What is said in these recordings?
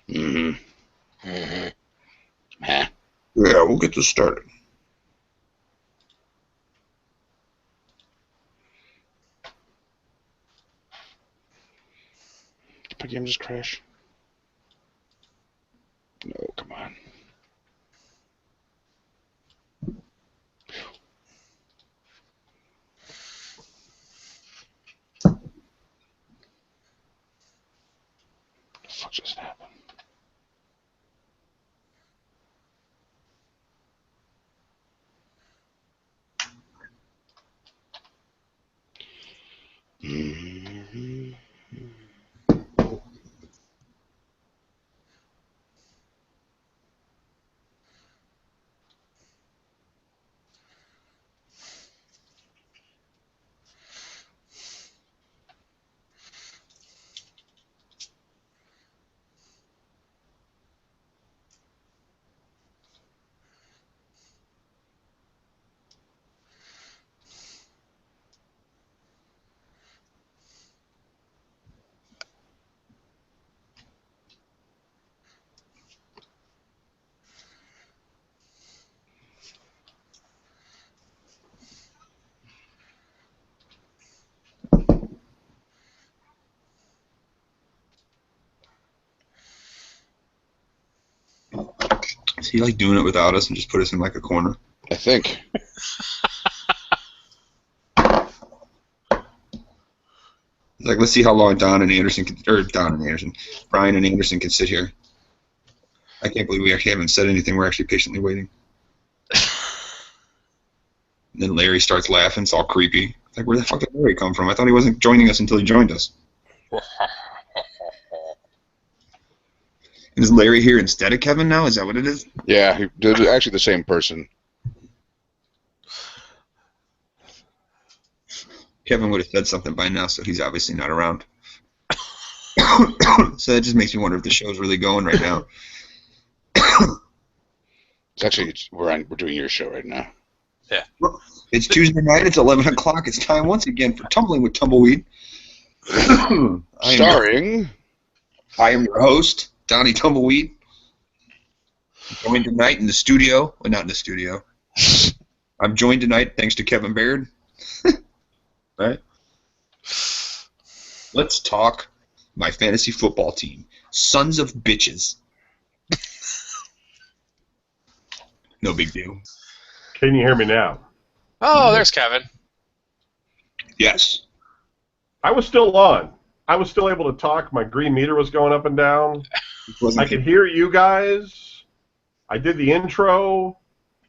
Mm-hmm. Mm-hmm. Huh. Yeah, we'll get this started. Did my game just crash? No, come on. What the fuck just happened? Mm-hmm. Is he like doing it without us and just put us in like a corner? I think. Like, let's see how long Brian and Anderson can sit here. I can't believe we actually haven't said anything. We're actually patiently waiting. And then Larry starts laughing. It's all creepy. It's like, where the fuck did Larry come from? I thought he wasn't joining us until he joined us. And is Larry here instead of Kevin now? Is that what it is? Yeah, they're actually the same person. Kevin would have said something by now, so he's obviously not around. So that just makes me wonder if the show's really going right now. It's actually we're doing your show right now. Yeah. It's Tuesday night. It's 11 o'clock. It's time once again for Tumbling with Tumbleweed. Starring. I am your host, Donnie Tumbleweed. I'm joined tonight in the studio. Well, not in the studio. I'm joined tonight thanks to Kevin Baird. Right? Let's talk my fantasy football team. Sons of bitches. No big deal. Can you hear me now? Oh, there's Kevin. Yes. I was still on. I was still able to talk. My green meter was going up and down. I could hear you guys. I did the intro.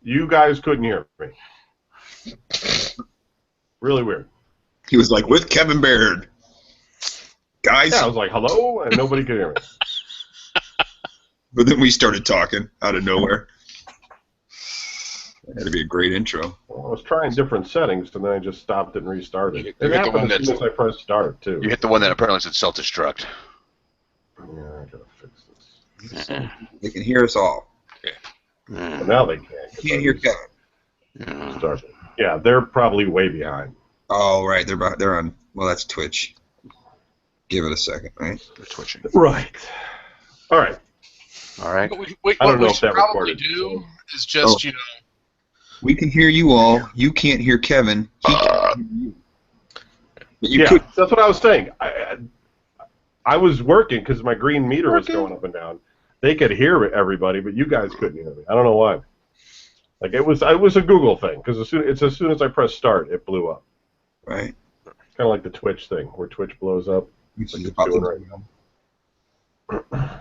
You guys couldn't hear me. Really weird. He was like, with Kevin Baird. Guys. Yeah, I was like, hello, and nobody could hear me. But then we started talking out of nowhere. That had to be a great intro. Well, I was trying different settings, and then I just stopped and restarted. You It hit the one happened as soon as I pressed start, too. You hit the one that apparently said self-destruct. Yeah, I gotta fix this. They can hear us all. Well, now they can't. You can't hear Kevin. Started. Yeah, they're probably way behind. Oh, right. They're on. Well, that's Twitch. Give it a second, right? They're twitching. Right. All right. All right. What I don't we know if should that probably recorded, do is just, We can hear you all. You can't hear Kevin. He can't hear you. But you Yeah, could. that's what I was saying. I was working because my green meter was going up and down. They could hear everybody, but you guys couldn't hear me. I don't know why. Like it was a Google thing because as soon as I pressed start, it blew up. Right. Kind of like the Twitch thing where Twitch blows up. Which Like is it's about doing to- right now.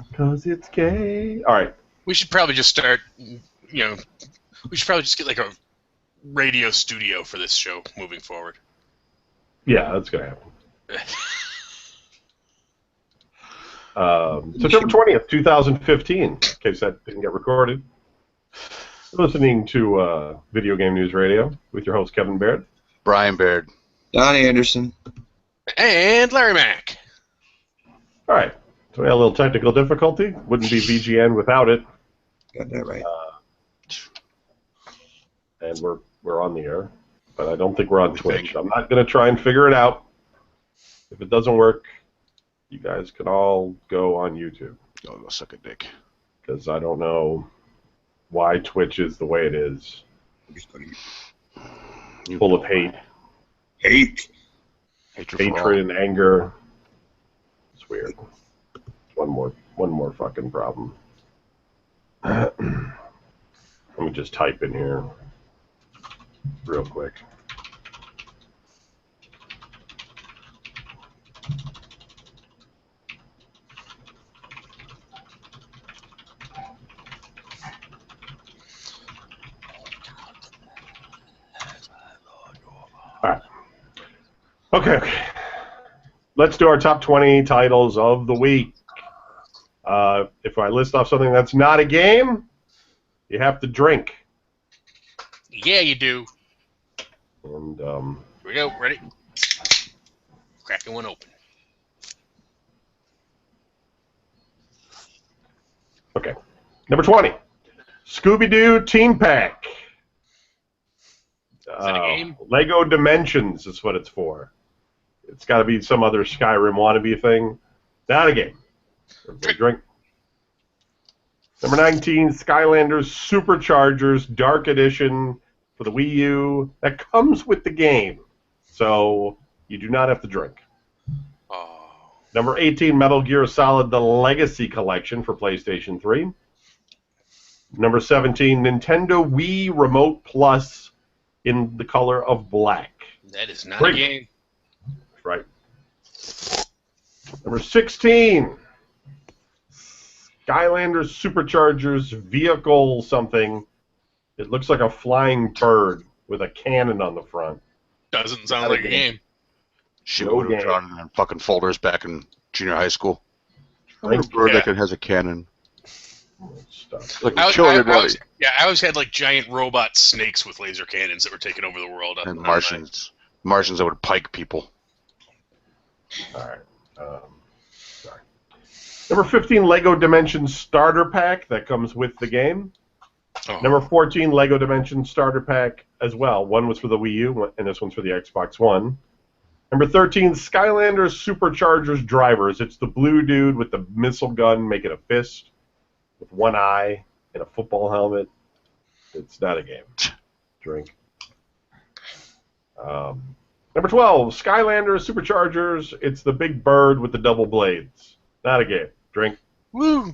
Because it's gay. All right. we should probably just start, we should probably just get like a radio studio for this show moving forward. Yeah, that's gonna happen. September 20th, 2015. In case that didn't get recorded. You're listening to Video Game News Radio with your host Kevin Baird. Brian Baird. Don Anderson. And Larry Mack. All right. So we had a little technical difficulty. Wouldn't be VGN without it. Got that right. And we're on the air, but I don't think we're on Twitch. I'm not going to try and figure it out. If it doesn't work, You guys can all go on YouTube, Go suck a dick. because I don't know why Twitch is the way it is. You Full of hate, Hate. hatred for all. hatred, and anger. It's weird. One more fucking problem. Let me just type in here real quick. All right. Okay. Let's do our top 20 titles of the week. If I list off something that's not a game, you have to drink. Yeah, you do. And Here we go. Ready? Cracking one open. okay. Number 20, Scooby-Doo Team Pack. that a game? Lego Dimensions is what it's for. It's got to be some other Skyrim wannabe thing. Not a game. Everybody drink. Number 19, Skylanders Superchargers Dark Edition for the Wii U. That comes with the game, so you do not have to drink. Oh. Number 18, Metal Gear Solid The Legacy Collection for PlayStation 3. Number 17, Nintendo Wii Remote Plus in the color of black. That is not Drink. a game. Right. Number 16, Skylanders Superchargers Vehicle something. It looks like a flying bird with a cannon on the front. Doesn't sound like a game. Shit, No would have game. drawn in fucking folders back in junior high school. I Drink. want a bird Yeah. that has a cannon. Stuff. Like, I, kill I everybody. always had like giant robot snakes with laser cannons that were taking over the world. And Martians that would pike people. All right. Sorry. Number 15, Lego Dimensions Starter Pack that comes with the game. Oh. Number 14, Lego Dimensions Starter Pack as well. One was for the Wii U, and this one's for the Xbox One. Number 13, Skylanders Superchargers Drivers. It's the blue dude with the missile gun making a fist with one eye and a football helmet. It's not a game. Drink. Number 12, Skylanders Superchargers. It's the big bird with the double blades. Not a game. Drink. Woo!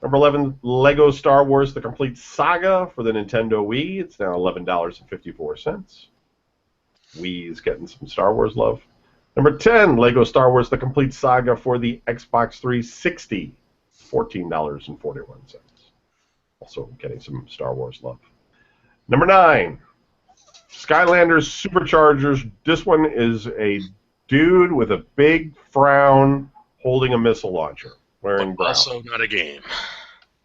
Number 11, Lego Star Wars The Complete Saga for the Nintendo Wii. It's now $11.54. Wii is getting some Star Wars love. Number 10, Lego Star Wars The Complete Saga for the Xbox 360. $14.41. Also getting some Star Wars love. Number 9, Skylanders Superchargers. This one is a dude with a big frown holding a missile launcher, wearing But brown. also not a game.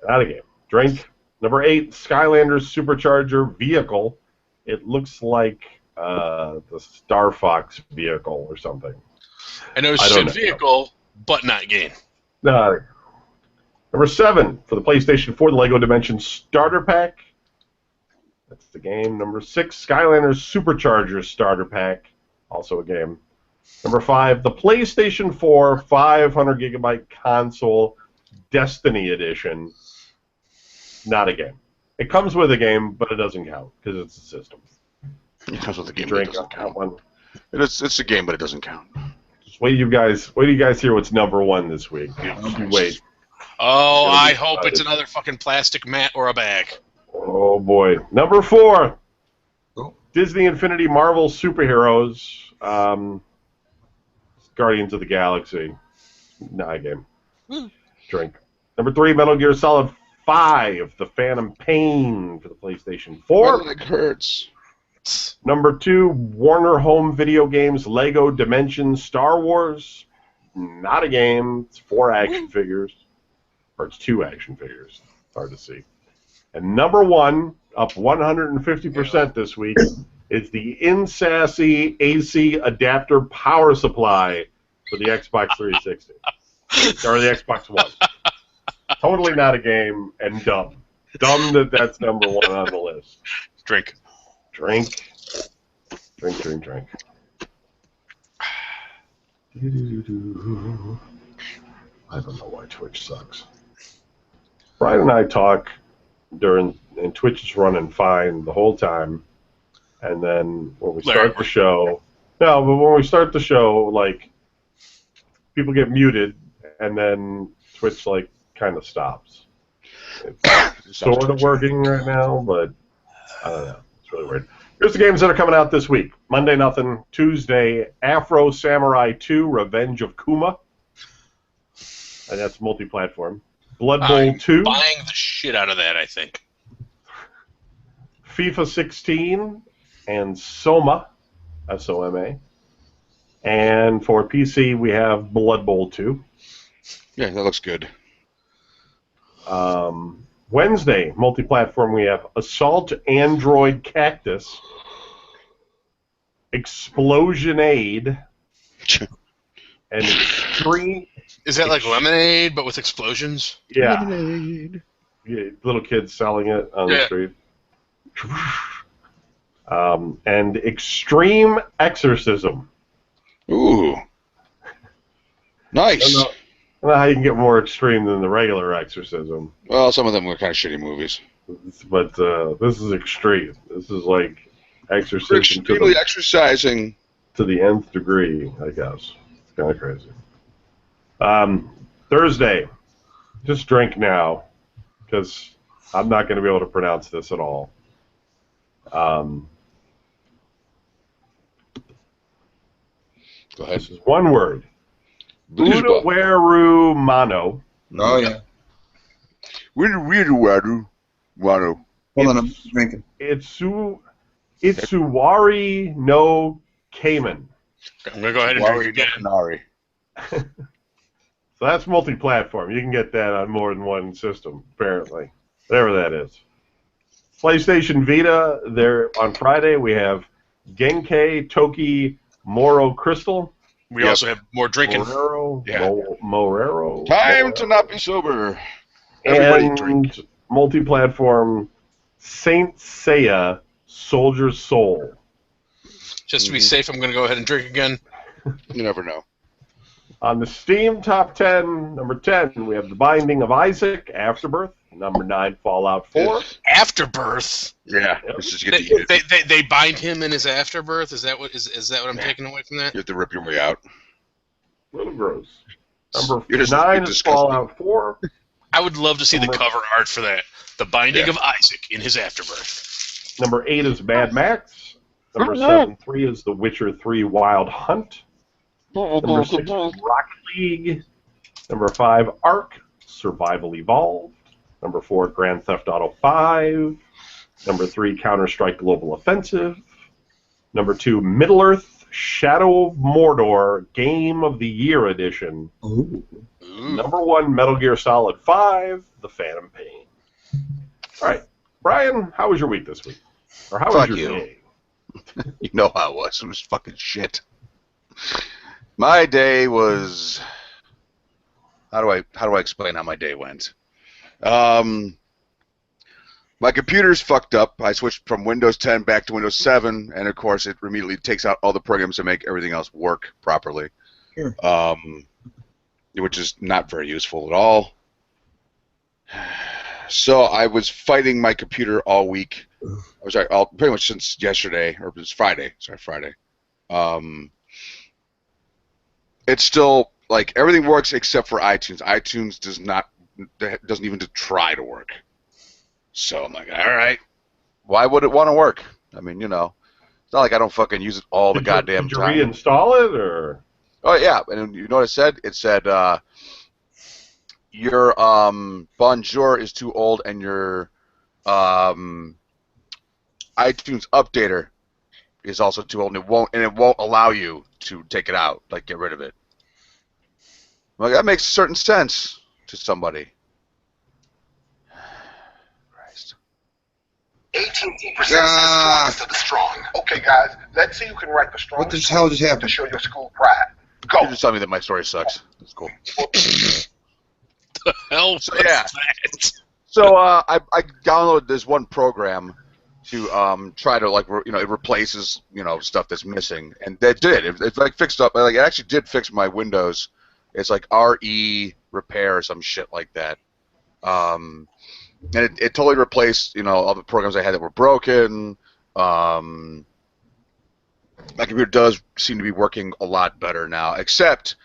Not a game. Drink. Number 8, Skylanders Supercharger Vehicle. It looks like the Star Fox vehicle or something. I know I it's don't a know. vehicle, but not game. Number 7, for the PlayStation 4, the Lego Dimensions Starter Pack. That's the game. Number 6, Skylanders Superchargers Starter Pack. Also a game. Number 5, the PlayStation 4 500GB console Destiny Edition. Not a game. It comes with a game, but it doesn't count because it's a system. It comes with a You game, but it drink doesn't on that count. one. It's a game, but it doesn't count. Just wait till you guys hear what's number 1 this week. You wait. Oh, Gotta be I hope it's excited. another fucking plastic mat or a bag. Oh boy. Number 4. Oh. Disney Infinity Marvel Superheroes. Guardians of the Galaxy. Not a game. Drink. Number 3, Metal Gear Solid 5, The Phantom Pain for the PlayStation 4. My leg hurts. Number 2, Warner Home Video Games Lego Dimensions Star Wars. Not a game. It's 4 action figures. Or it's 2 action figures. Hard to see. And number 1, up 150% this week, is the InSassy AC adapter power supply for the Xbox 360. Or the Xbox One. Totally not a game and dumb. Dumb that that's number 1 on the list. Drink. Drink. Drink. I don't know why Twitch sucks. Brian and I talk and Twitch is running fine the whole time. And then when we start the show, like, people get muted, and then Twitch, like, kind of stops. It's sort of working right now, but I don't know. It's really weird. Here's the games that are coming out this week. Monday, nothing. Tuesday, Afro Samurai 2, Revenge of Kuma. And that's multi-platform. Blood Bowl 2. Buying the shit out of that, I think. FIFA 16 and Soma, S-O-M-A. And for PC, we have Blood Bowl 2. Yeah, that looks good. Wednesday, multi-platform, we have Assault Android Cactus, Explosion Aid, and Extreme... Is that like Lemonade, but with explosions? Yeah. Lemonade. Yeah, little kids selling it on the street. And Extreme Exorcism. Ooh. Nice. I don't know how you can get more extreme than the regular Exorcism. Well, some of them were kind of shitty movies. But this is extreme. This is like Exorcism Extremely exercising to the nth degree, I guess. It's kind of crazy. Thursday, just drink now, because I'm not going to be able to pronounce this at all. Go ahead. This is one word. Udaweru Mano. Oh, yeah. Wano. Hold on, I'm drinking. Itsuwari no Kamen. I'm going to go ahead and drink again. So that's multi-platform. You can get that on more than one system, apparently. Whatever that is. PlayStation Vita, there on Friday we have Genkai Toki Moro Crystal. We also have more drinking. Morero. Time to not be sober. Everybody drink. Multi-platform Saint Seiya Soldier Soul. Just to be safe, I'm going to go ahead and drink again. You never know. On the Steam Top 10, number 10, we have The Binding of Isaac, Afterbirth. Number 9, Fallout 4. Afterbirth? Yeah. Let's just get to it. They bind him in his afterbirth? Is that what I'm taking away from that? You have to rip your way out. A little gross. Number You're 9 is Fallout 4. I would love to see the cover art for that. The Binding of Isaac in his afterbirth. Number 8 is Mad Max. Number 3 is The Witcher 3 Wild Hunt. Number 6 is Rocket League. Number 5, Ark Survival Evolved. Number 4, Grand Theft Auto 5. Number 3, Counter-Strike Global Offensive. Number 2, Middle-earth Shadow of Mordor Game of the Year Edition. Ooh. Number 1, Metal Gear Solid 5, The Phantom Pain. All right, Brian, how was your week this week? Or how was your day? You know how it was. It was fucking shit. My day was... How do I explain how my day went? My computer's fucked up. I switched from Windows 10 back to Windows 7, and of course it immediately takes out all the programs to make everything else work properly. Sure. Which is not very useful at all. So I was fighting my computer all week. Pretty much since yesterday, or it was Friday. Sorry, Friday. It's still, like, everything works except for iTunes. iTunes doesn't even try to work. So I'm like, all right, why would it want to work? I mean, it's not like I don't fucking use it all the goddamn time. Did you reinstall it, or? Oh, yeah, and you know what it said? It said, your Bonjour is too old, and your iTunes updater is also too old, and it won't allow you to take it out, like get rid of it. I'm like, that makes certain sense to somebody. Christ. AT&T presents the strongest of the strong. Okay, guys, let's see who can write the strongest. What the hell just happened? To show your school pride. Go. You just tell me that my story sucks. That's cool. The hell was that? So I downloaded this one program to try to, like, it replaces stuff that's missing, and that did. It like fixed up. Like, it actually did fix my Windows. It's like RE repair or some shit like that. And it totally replaced, all the programs I had that were broken. My computer does seem to be working a lot better now, except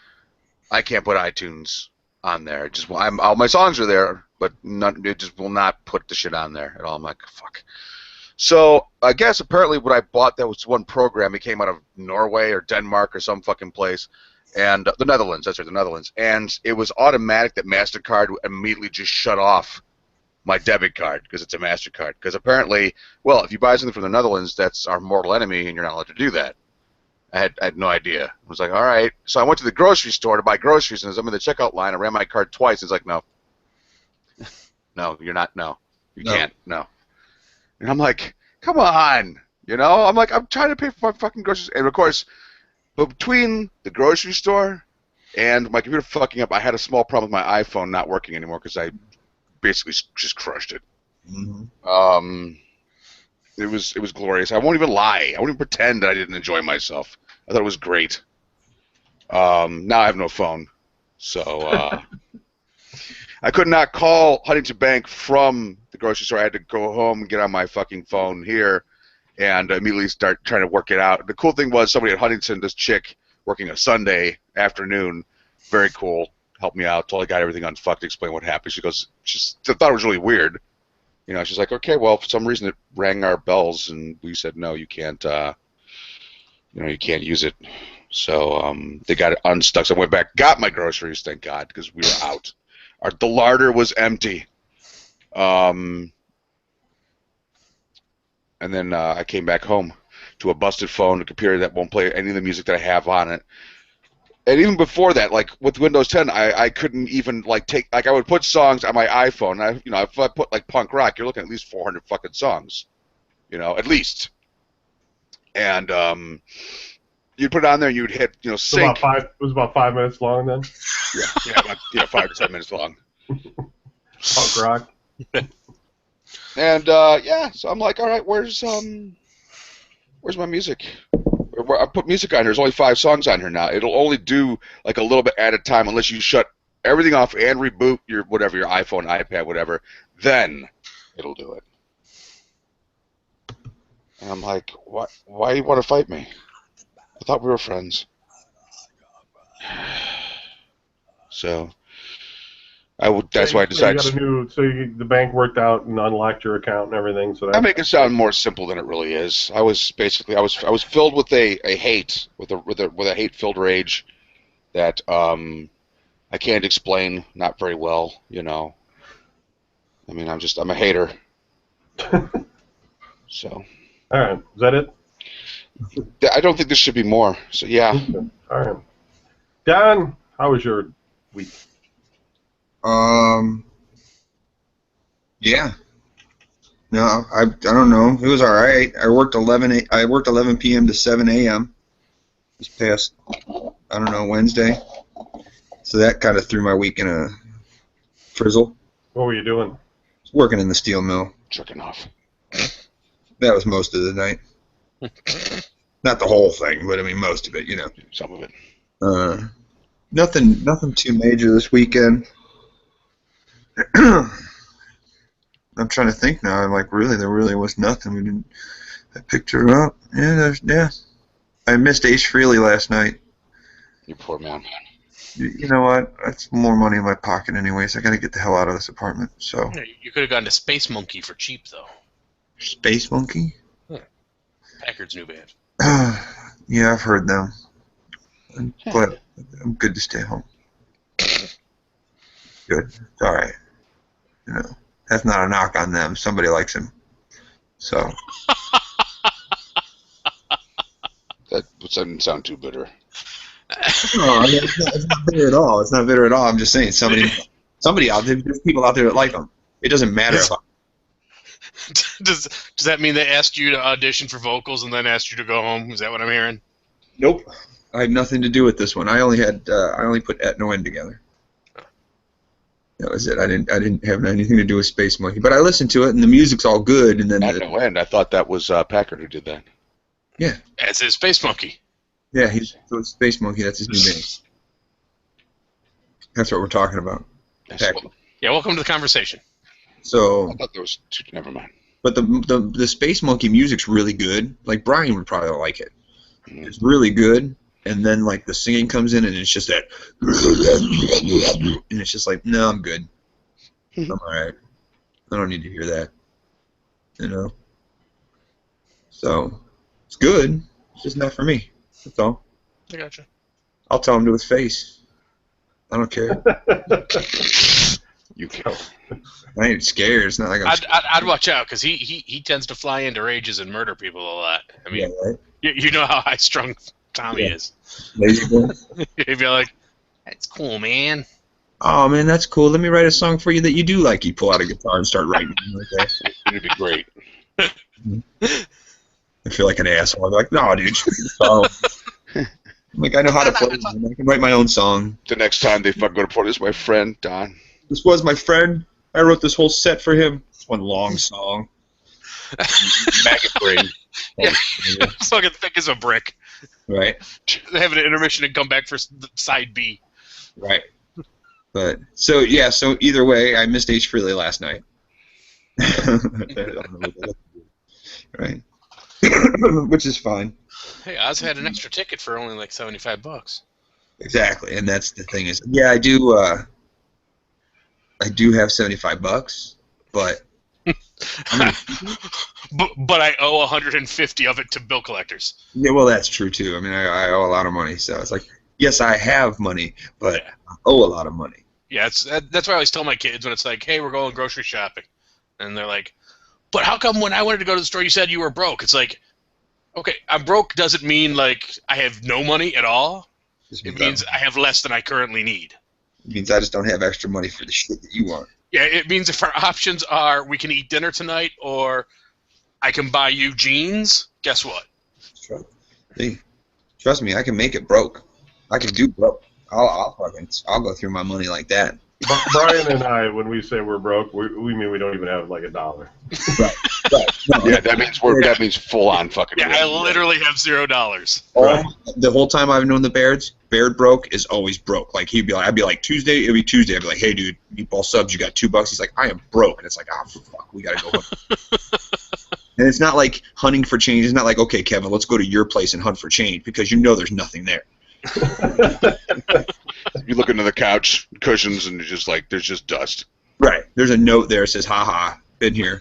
I can't put iTunes on there. All my songs are there, but it just will not put the shit on there at all. I'm like, fuck. So I guess apparently what I bought, that was one program. It came out of Norway or Denmark or some fucking place, and the Netherlands. That's right, the Netherlands. And it was automatic that MasterCard would immediately just shut off my debit card because it's a MasterCard. Because apparently, well, if you buy something from the Netherlands, that's our mortal enemy, and you're not allowed to do that. I had no idea. I was like, all right. So I went to the grocery store to buy groceries, and as I'm in the checkout line, I ran my card twice. It's like, no, you're not. No, you can't. No. And I'm like, come on, I'm like, I'm trying to pay for my fucking groceries. And, of course, between the grocery store and my computer fucking up, I had a small problem with my iPhone not working anymore because I basically just crushed it. Mm-hmm. It was glorious. I won't even lie. I won't even pretend that I didn't enjoy myself. I thought it was great. Now I have no phone. So I could not call Huntington Bank from the grocery store. I had to go home and get on my fucking phone here and immediately start trying to work it out. The cool thing was somebody at Huntington, this chick working a Sunday afternoon, very cool, helped me out, totally got everything unfucked, explained what happened. She thought it was really weird. She's like, okay, well, for some reason it rang our bells, and we said, no, you can't, you can't use it. So they got it unstuck. So I went back, got my groceries, thank God, because we were out. The larder was empty. And then I came back home to a busted phone, a computer that won't play any of the music that I have on it. And even before that, like with Windows 10, I couldn't even I would put songs on my iPhone. If I put like punk rock, you're looking at least 400 fucking songs, at least. And you'd put it on there, and you'd hit, sync. It was about 5 minutes long then. Yeah, 5 to 10 minutes long. Punk rock. And so I'm like, all right, where's my music? I put music on here. There's only 5 songs on here now. It'll only do like a little bit at a time unless you shut everything off and reboot your iPhone, iPad, whatever. Then it'll do it. And I'm like, what? Why do you want to fight me? I thought we were friends. So that's why I decided. The bank worked out and unlocked your account and everything. So I make it sound more simple than it really is. I was filled with a hate, with a hate-filled rage that I can't explain, not very well. I mean, I'm a hater. So. All right, is that it? I don't think there should be more. So yeah. Okay. All right. Don, how was your week? Yeah. No, I don't know. It was all right. I worked 11 p.m. to 7 a.m. this past, Wednesday. So that kind of threw my week in a frizzle. What were you doing? Working in the steel mill. Jerking off. That was most of the night. Not the whole thing, but I mean most of it, Some of it. Nothing too major this weekend. I'm trying to think now. I'm like, really, there really was nothing. I picked her up. Yeah. I missed Ace Frehley last night. You poor man. You know what? That's more money in my pocket anyways. I got to get the hell out of this apartment. So. You could have gone to Space Monkey for cheap, though. Space Monkey? Packard's new band. Yeah, I've heard them. I'm glad. I'm good to stay home. Good. It's all right. That's not a knock on them. Somebody likes him. So. That doesn't sound too bitter. No, it's not bitter at all. It's not bitter at all. I'm just saying somebody out there, there's people out there that like them. It doesn't matter if Does that mean they asked you to audition for vocals and then asked you to go home? Is that what I'm hearing? Nope. I had nothing to do with this one. I only put Et No End together. That was it. I didn't have anything to do with Space Monkey, but I listened to it and the music's all good. And then Et No End. I thought that was Packard who did that. Yeah. As is Space Monkey. Yeah, so it's Space Monkey. That's his new That's what we're talking about. Packers. Yeah, welcome to the conversation. So, I thought there was two. Never mind. but the Space Monkey music's really good. Like Brian would probably like it. Mm. It's really good. And then like the singing comes in, and it's just that, and it's just like, no, I'm good. I'm all right. I don't need to hear that. You know. So, it's good. It's just not for me. That's all. I gotcha. I'll tell him to his face. I don't care. You can. I ain't scared. It's not like I'm I'd watch out because he tends to fly into rages and murder people a lot. I mean, yeah, right? you know how high strung Tommy Yeah. is. There you go. He'd be like, "That's cool, man." Oh man, that's cool. Let me write a song for you that you do like. You pull out a guitar and start writing. Okay. It'd be great. I feel like an asshole. I'm like, no, dude. Oh. I'm like, I know how to play. I can write my own song. The next time they fucking go to Portland, this is my friend Don. This was my friend. I wrote this whole set for him. It's one long song. Maggot brain. Yeah. It's fucking thick as a brick. Right. They have an intermission and come back for side B. Right. But so yeah. So either way, I missed H. Freely last night. Right. Which is fine. Hey, Oz had an extra ticket for only like $75. Exactly, and that's the thing is, yeah, I do have $75, but but I owe 150 of it to bill collectors. yeah, well, that's true too. I mean, I owe a lot of money, so it's like, yes, I have money, but I owe a lot of money. Yeah, that's why I always tell my kids when it's like, hey, we're going grocery shopping, and they're like, but how come when I wanted to go to the store you said you were broke? It's like, okay, I'm broke doesn't mean like I have no money at all. It means I have less than I currently need. It means I just don't have extra money for the shit that you want. Yeah, it means if our options are we can eat dinner tonight or I can buy you jeans, guess what? Trust me, I can make it broke. I can do broke. I'll go through my money like that. Brian and I, when we say we're broke, we mean we don't even have like $1. Right. No, Yeah, that means full on fucking. Yeah, I literally have $0. The whole time I've known the Bairds, Baird broke is always broke. Like I'd be like Tuesday, it'd be Tuesday. I'd be like, hey dude, meatball subs, you got $2? He's like, I am broke, and it's like, ah, fuck, we gotta go home. And it's not like hunting for change. It's not like, okay, Kevin, let's go to your place and hunt for change because you know there's nothing there. You look into the couch cushions and you're just like, there's just dust. Right. There's a note there that says, haha, been here.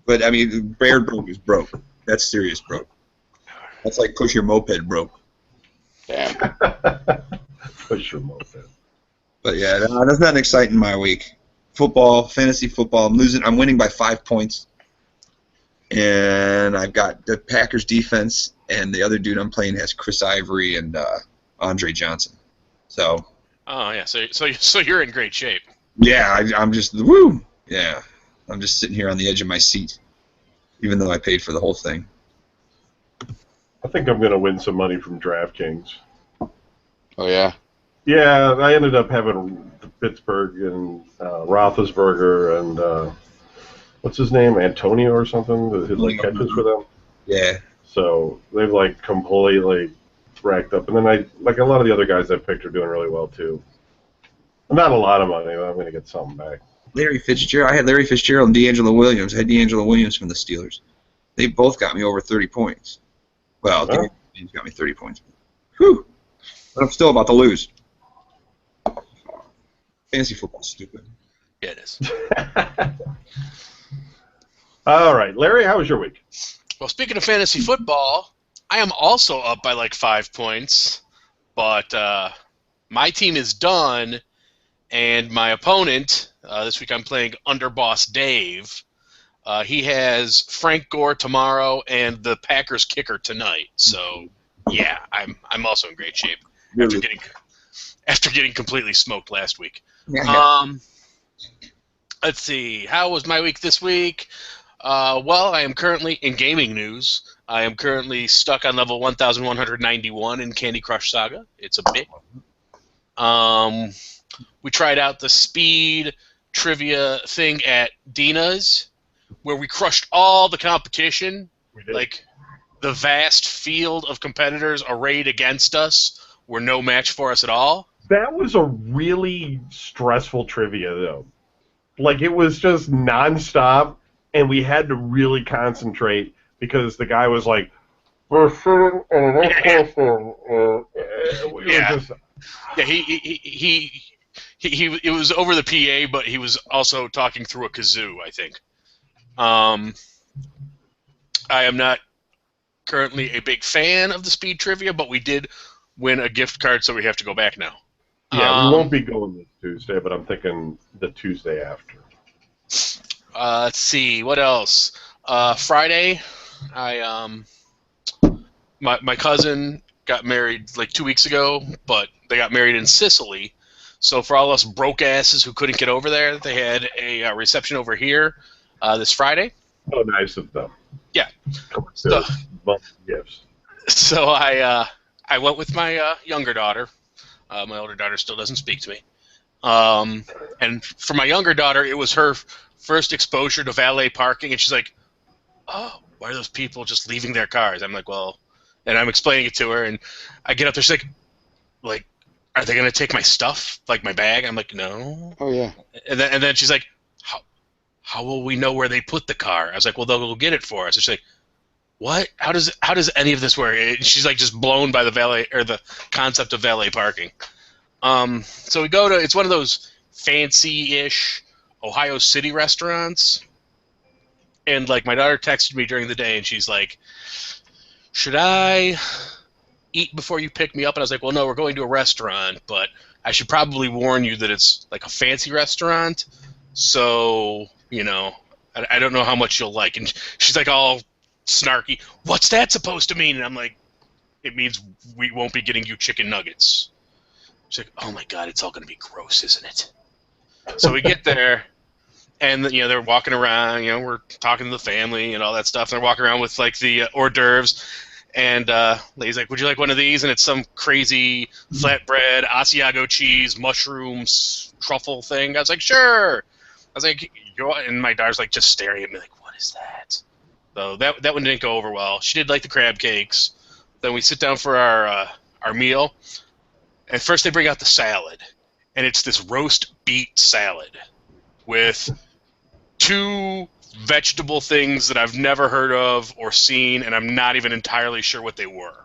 But I mean, Baird broke is broke. That's serious broke. That's like push your moped broke. Damn. Push your moped. But yeah, that's not exciting my week. Football, fantasy football, I'm winning by 5 points. And I've got the Packers defense, and the other dude I'm playing has Chris Ivory and Andre Johnson. So. Oh yeah, so you're in great shape. Yeah, I'm just woo. Yeah, I'm just sitting here on the edge of my seat, even though I paid for the whole thing. I think I'm gonna win some money from DraftKings. Oh yeah. Yeah, I ended up having Pittsburgh and Roethlisberger and what's his name, Antonio or something, that hit like catches for them. Yeah. So they've like completely racked up, and then like a lot of the other guys I picked are doing really well too. Not a lot of money, but I'm going to get something back. Larry Fitzgerald. I had Larry Fitzgerald and D'Angelo Williams. I had D'Angelo Williams from the Steelers. They both got me over 30 points. Well, Huh? He's got me 30 points. Whew. But I'm still about to lose. Fantasy football's stupid. Yeah, it is. All right, Larry, how was your week? Well, speaking of fantasy football, I am also up by like 5 points, but my team is done, and my opponent, this week I'm playing Underboss Dave, he has Frank Gore tomorrow and the Packers kicker tonight. So, yeah, I'm also in great shape after getting completely smoked last week. Let's see. How was my week this week? Well, I am currently in gaming news. I am currently stuck on level 1,191 in Candy Crush Saga. It's a bit. We tried out the speed trivia thing at Dina's, where we crushed all the competition. We did. Like, the vast field of competitors arrayed against us were no match for us at all. That was a really stressful trivia, though. Like, it was just nonstop, and we had to really concentrate because the guy was like, we're sitting in an question. Yeah. Yeah, he it was over the PA, but he was also talking through a kazoo, I think. I am not currently a big fan of the speed trivia, but we did win a gift card, so we have to go back now. Yeah, we won't be going this Tuesday, but I'm thinking the Tuesday after. Let's see, what else? Friday, my cousin got married like 2 weeks ago, but they got married in Sicily. So for all us broke asses who couldn't get over there, they had a reception over here this Friday. Oh, nice of them. Yeah. So, gifts. So I went with my younger daughter. My older daughter still doesn't speak to me. And for my younger daughter, it was her first exposure to valet parking, and she's like, "Oh, why are those people just leaving their cars?" I'm like, "Well," and I'm explaining it to her, and I get up there, she's like, "Are they gonna take my stuff, like my bag?" I'm like, "No." Oh yeah. And then she's like, "How will we know where they put the car?" I was like, "Well, they'll go get it for us." And she's like, "What? How does any of this work?" And she's like just blown by the valet or the concept of valet parking. So we go to, it's one of those fancy-ish Ohio City restaurants, and like my daughter texted me during the day, and she's like, "Should I eat before you pick me up?" And I was like, "Well, no, we're going to a restaurant, but I should probably warn you that it's like a fancy restaurant, so you know, I don't know how much you'll like." And she's like all snarky, "What's that supposed to mean?" And I'm like, "It means we won't be getting you chicken nuggets." She's like, "Oh my god, it's all going to be gross, isn't it?" So we get there, and you know they're walking around. You know, we're talking to the family and all that stuff. And they're walking around with like the hors d'oeuvres, and lady's like, "Would you like one of these?" And it's some crazy flatbread, Asiago cheese, mushrooms, truffle thing. I was like, "Sure." I was like, and my daughter's like just staring at me like, "What is that?" So that one didn't go over well. She did like the crab cakes. Then we sit down for our meal. And first they bring out the salad, and it's this roast beet salad with 2 vegetable things that I've never heard of or seen, and I'm not even entirely sure what they were,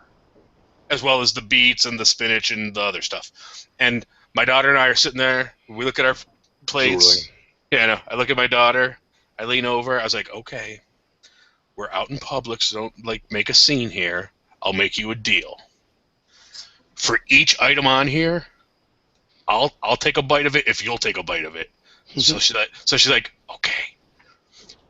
as well as the beets and the spinach and the other stuff. And my daughter and I are sitting there. We look at our plates. Drooling. Yeah, I know. I look at my daughter. I lean over. I was like, "Okay, we're out in public, so don't like make a scene here. I'll make you a deal. For each item on here, I'll take a bite of it if you'll take a bite of it." So she's like, "Okay,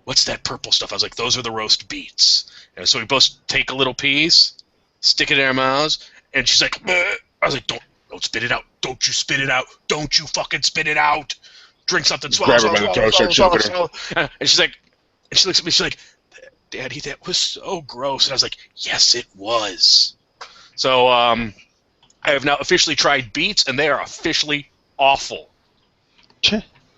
what's that purple stuff?" I was like, "Those are the roast beets." And so we both take a little piece, stick it in our mouths, and she's like, "Bleh." I was like, Don't spit it out. Don't you spit it out. Don't you fucking spit it out. Drink something, swallow, Grab her by the throat, start choking her. swallow. And she's like, and she looks at me, she's like, "Daddy, that was so gross." And I was like, "Yes, it was." So, I have now officially tried beets, and they are officially awful.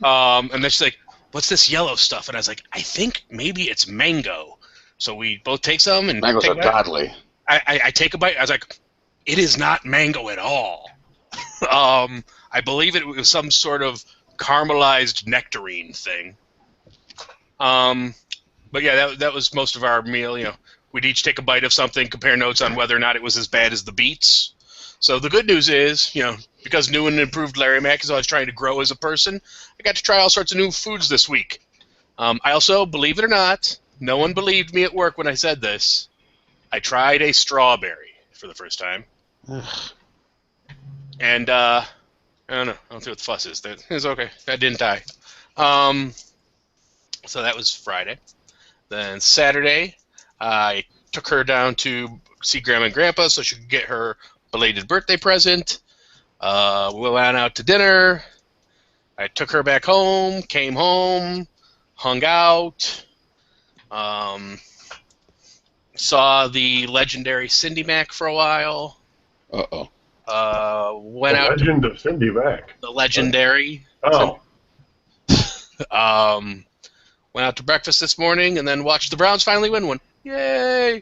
And then she's like, "What's this yellow stuff?" And I was like, "I think maybe it's mango." So we both take some and Mangoes take are godly. I take a bite. I was like, "It is not mango at all." I believe it was some sort of caramelized nectarine thing. But yeah, that was most of our meal. You know, we'd each take a bite of something, compare notes on whether or not it was as bad as the beets. So the good news is, you know, because new and improved Larry Mack is always trying to grow as a person, I got to try all sorts of new foods this week. I also, believe it or not, no one believed me at work when I said this, I tried a strawberry for the first time. And, I don't know. I don't see what the fuss is. It's okay. That didn't die. So that was Friday. Then Saturday, I took her down to see Grandma and Grandpa so she could get her belated birthday present. We went out to dinner. I took her back home, came home, hung out, saw the legendary Cindy Mac for a while. Uh-oh. Went The out Legend of Cindy Mac. the legendary. Oh, Went out to breakfast this morning and then watched the Browns finally win one. Yay!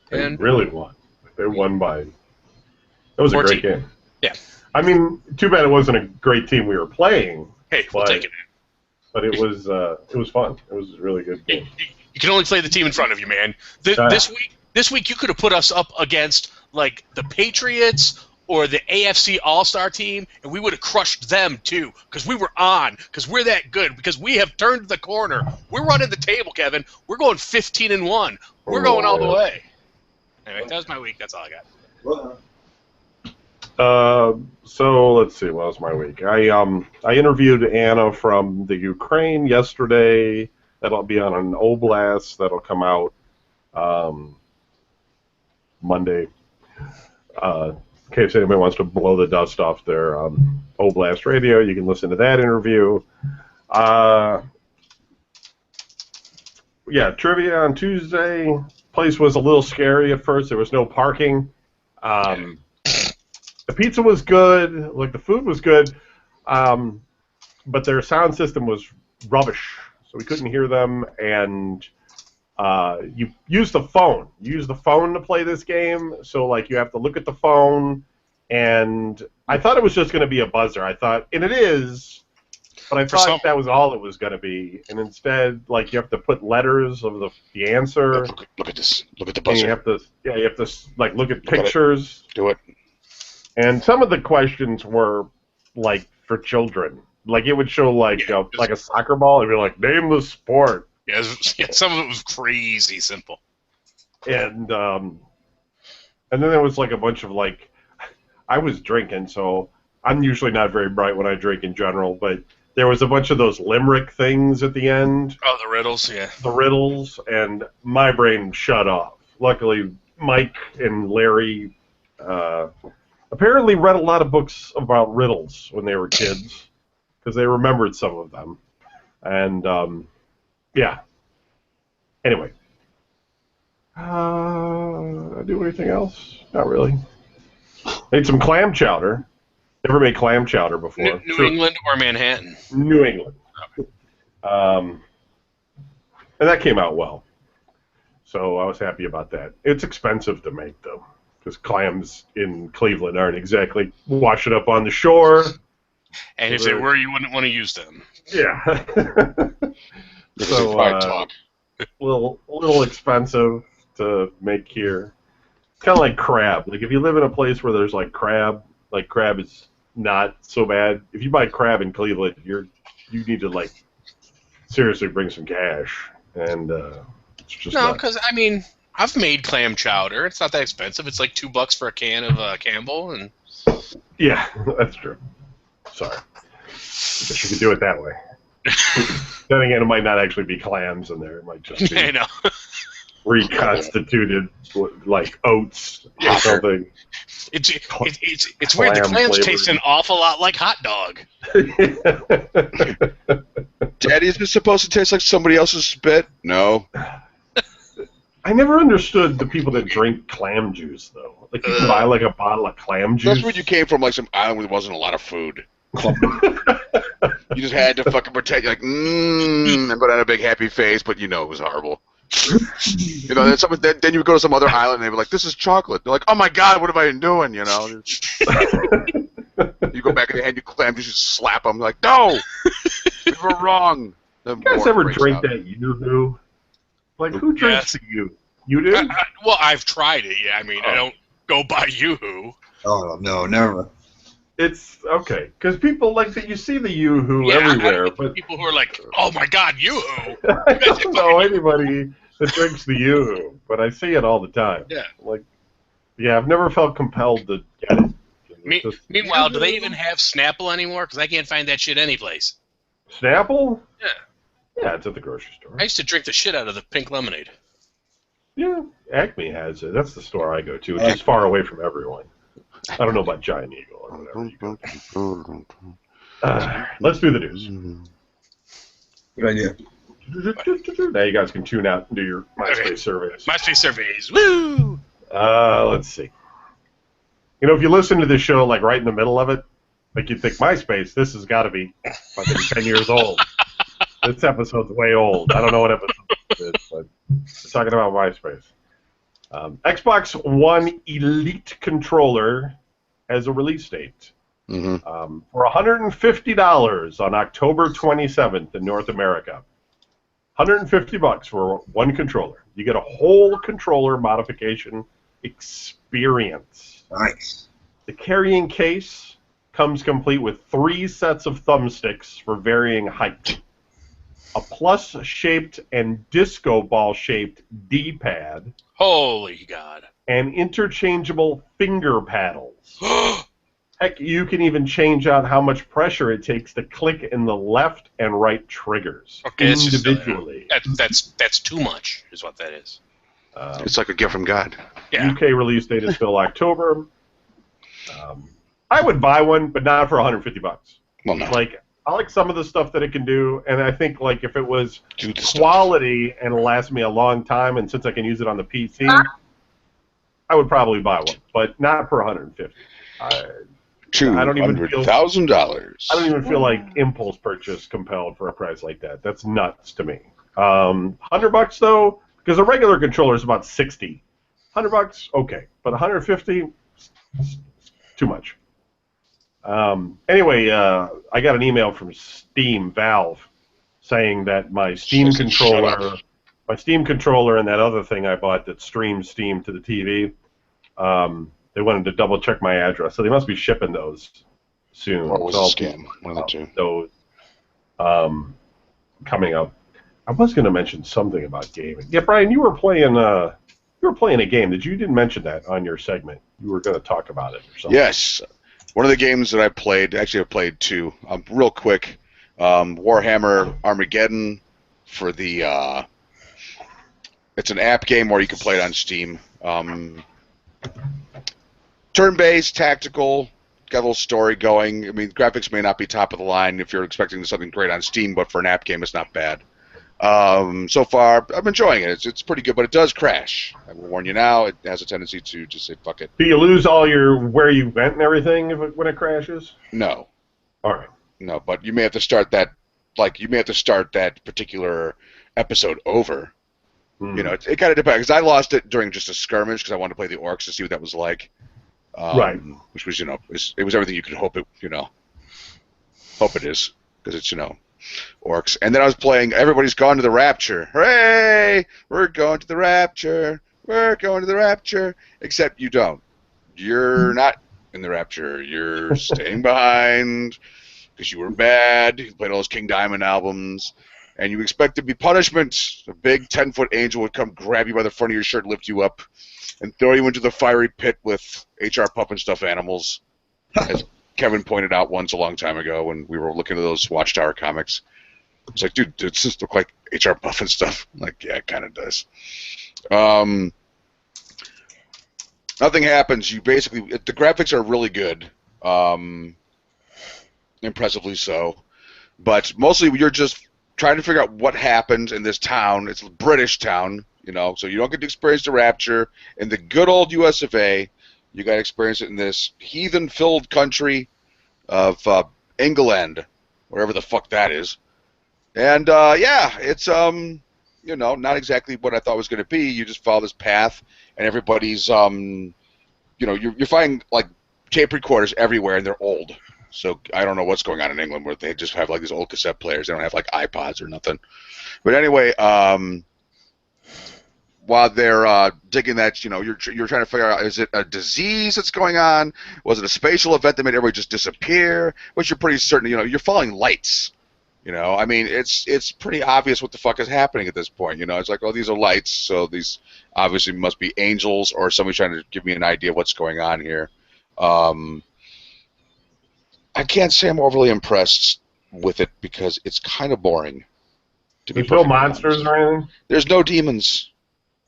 they And really won. They won by. That was a 14. great game. Yeah. I mean, too bad it wasn't a great team we were playing. Hey, we'll take it. But it was fun. It was a really good game. You can only play the team in front of you, man. This week you could have put us up against like the Patriots or the AFC All-Star team, and we would have crushed them too, because we were on, because we're that good, because we have turned the corner. We're running the table, Kevin. We're going 15-1. We're going all the way. Anyway, that was my week. That's all I got. So let's see. What was my week? I interviewed Anna from the Ukraine yesterday. That'll be on an Oblast. That'll come out Monday. In case anybody wants to blow the dust off their Oblast radio, you can listen to that interview. Yeah, trivia on Tuesday. Place was a little scary at first. There was no parking. The pizza was good. Like, the food was good. But their sound system was rubbish, so we couldn't hear them. And you use the phone. You use the phone to play this game, so like you have to look at the phone. And I thought it was just going to be a buzzer. And it is, but I thought that was all it was going to be. And instead, like, you have to put letters of the answer. Look at this. Look at the buzzer. You have to like look at pictures. Do it. And some of the questions were like for children. Like, it would show like a soccer ball. It'd be like, name the sport. Yeah, some of it was crazy simple. And then there was like a bunch of like, I was drinking, so I'm usually not very bright when I drink in general, but there was a bunch of those limerick things at the end. Oh, the riddles, yeah. The riddles, and my brain shut off. Luckily, Mike and Larry apparently read a lot of books about riddles when they were kids, because they remembered some of them. And, yeah. Anyway. I do anything else? Not really. Made some clam chowder. Never made clam chowder before. New England or Manhattan? New England. And that came out well. So I was happy about that. It's expensive to make, though, because clams in Cleveland aren't exactly washing up on the shore. And if they were, you wouldn't want to use them. Yeah. So, talk. a little expensive to make here. It's kind of like crab. Like, if you live in a place where there's like crab is not so bad. If you buy crab in Cleveland, you need to like seriously bring some cash, and it's just no, because I mean, I've made clam chowder. It's not that expensive. It's like $2 for a can of Campbell, and yeah, that's true. Sorry, I guess you could do it that way. Then again, it might not actually be clams in there. It might just be I know. reconstituted like oats or something. It's weird. The clams taste an awful lot like hot dog. Daddy, is this supposed to taste like somebody else's spit? No. I never understood the people that drink clam juice, though. Like, you can buy like a bottle of clam juice. That's where you came from, like some island where there wasn't a lot of food. You just had to fucking pretend, like, and put on a big happy face, but you know it was horrible. You know, then you would go to some other island and they'd be like, "This is chocolate." They're like, "Oh my God, what have I been doing?" You know. You go back in the hand, you clam, you just slap them like, "No, we were wrong." You guys ever drink that Yoo-hoo? Like, who drinks the Yoo? You do? Well, I've tried it. Yeah, I mean, I don't go by Yoo-hoo. Oh no, never. It's okay because people like that. You see the Yoo-hoo everywhere, but people who are like, "Oh my God, Yoo-hoo!" I don't know anybody that drinks the Yoo-hoo, but I see it all the time. Yeah. Like, yeah, I've never felt compelled to get it. Meanwhile, do they even have Snapple anymore? Because I can't find that shit anyplace. Snapple? Yeah. Yeah, it's at the grocery store. I used to drink the shit out of the pink lemonade. Yeah, Acme has it. That's the store I go to. It's just far away from everyone. I don't know about Giant Eagle or whatever. Let's do the news. Good idea. Now you guys can tune out and do your MySpace surveys. MySpace surveys. Woo! Let's see. You know, if you listen to this show like right in the middle of it, like you'd think MySpace, this has got to be fucking 10 years old. This episode's way old. I don't know what episode this is, but we're talking about MySpace. Xbox One Elite controller has a release date. Mm-hmm. For $150 on October 27th in North America. $150 for one controller. You get a whole controller modification experience. Nice. The carrying case comes complete with 3 sets of thumbsticks for varying height, a plus-shaped and disco ball-shaped D-pad, Holy God. and interchangeable finger paddles. Heck, you can even change out how much pressure it takes to click in the left and right triggers Okay, it's just individually. that's too much, is what that is. It's like a gift from God. Yeah. UK release date is still October. I would buy one, but not for $150. Well, no. Like, I like some of the stuff that it can do, and I think like if it was Do the stuff. quality and last me a long time, and since I can use it on the PC, I would probably buy one, but not for $150. $200,000. I don't even feel like impulse purchase compelled for a price like that. That's nuts to me. $100 though, because a regular controller is about $60. $100, okay, but $150, too much. Anyway, I got an email from Steam, Valve, saying that my Steam controller and that other thing I bought that streams Steam to the TV, they wanted to double check my address, so they must be shipping those soon. Or was So a scam? One of the two. those coming up. I was going to mention something about gaming. Yeah, Brian, you were playing a game. You didn't mention that on your segment. You were going to talk about it or something. Yes. One of the games that I played, actually I played 2, real quick, Warhammer Armageddon for the, it's an app game where you can play it on Steam. Turn-based, tactical, got a little story going. I mean, graphics may not be top of the line if you're expecting something great on Steam, but for an app game, it's not bad. So far, I'm enjoying it. It's pretty good, but it does crash. I will warn you now. It has a tendency to just say, fuck it. Do you lose all your where you went and everything when it crashes? No. All right. No, but you may have to start that, particular episode over. You know, it kind of depends, because I lost it during just a skirmish because I wanted to play the orcs to see what that was like. Right. Which was, it was everything you could hope it, hope it is, because it's, orcs. And then I was playing Everybody's Gone to the Rapture. Hooray! We're going to the Rapture. We're going to the Rapture. Except you don't. You're not in the Rapture. You're staying behind because you were bad. You played all those King Diamond albums. And you expect to be punishment. A big 10-foot angel would come grab you by the front of your shirt, lift you up, and throw you into the fiery pit with H.R. Puff and stuffed animals, as Kevin pointed out once a long time ago when we were looking at those Watchtower comics. It's like, dude, does this look like H.R. Puff and stuff? I'm like, yeah, it kind of does. Nothing happens. You basically, the graphics are really good, impressively so, but mostly you're just trying to figure out what happened in this town. It's a British town, so you don't get to experience the Rapture in the good old US of A. You got to experience it in this heathen-filled country of England, wherever the fuck that is. And yeah, it's not exactly what I thought it was going to be. You just follow this path, and everybody's you're finding like tape recorders everywhere, and they're old. So I don't know what's going on in England where they just have like these old cassette players. They don't have like iPods or nothing. But anyway, while they're digging that, you're trying to figure out, is it a disease that's going on? Was it a spatial event that made everybody just disappear? Which you're pretty certain, you're following lights. I mean, it's pretty obvious what the fuck is happening at this point. It's like, oh, these are lights, so these obviously must be angels or somebody trying to give me an idea of what's going on here. I can't say I'm overly impressed with it because it's kind of boring. There's no monsters or anything? There's no demons.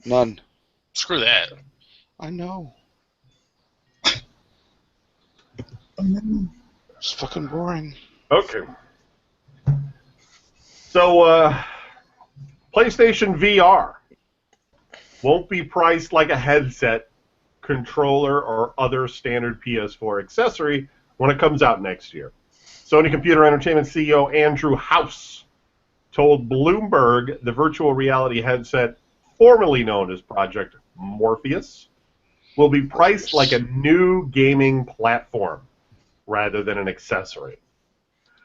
None. Screw that. I know. It's fucking boring. Okay. So, PlayStation VR won't be priced like a headset, controller, or other standard PS4 accessory when it comes out next year. Sony Computer Entertainment CEO Andrew House told Bloomberg the virtual reality headset, formerly known as Project Morpheus, will be priced like a new gaming platform. rather than an accessory.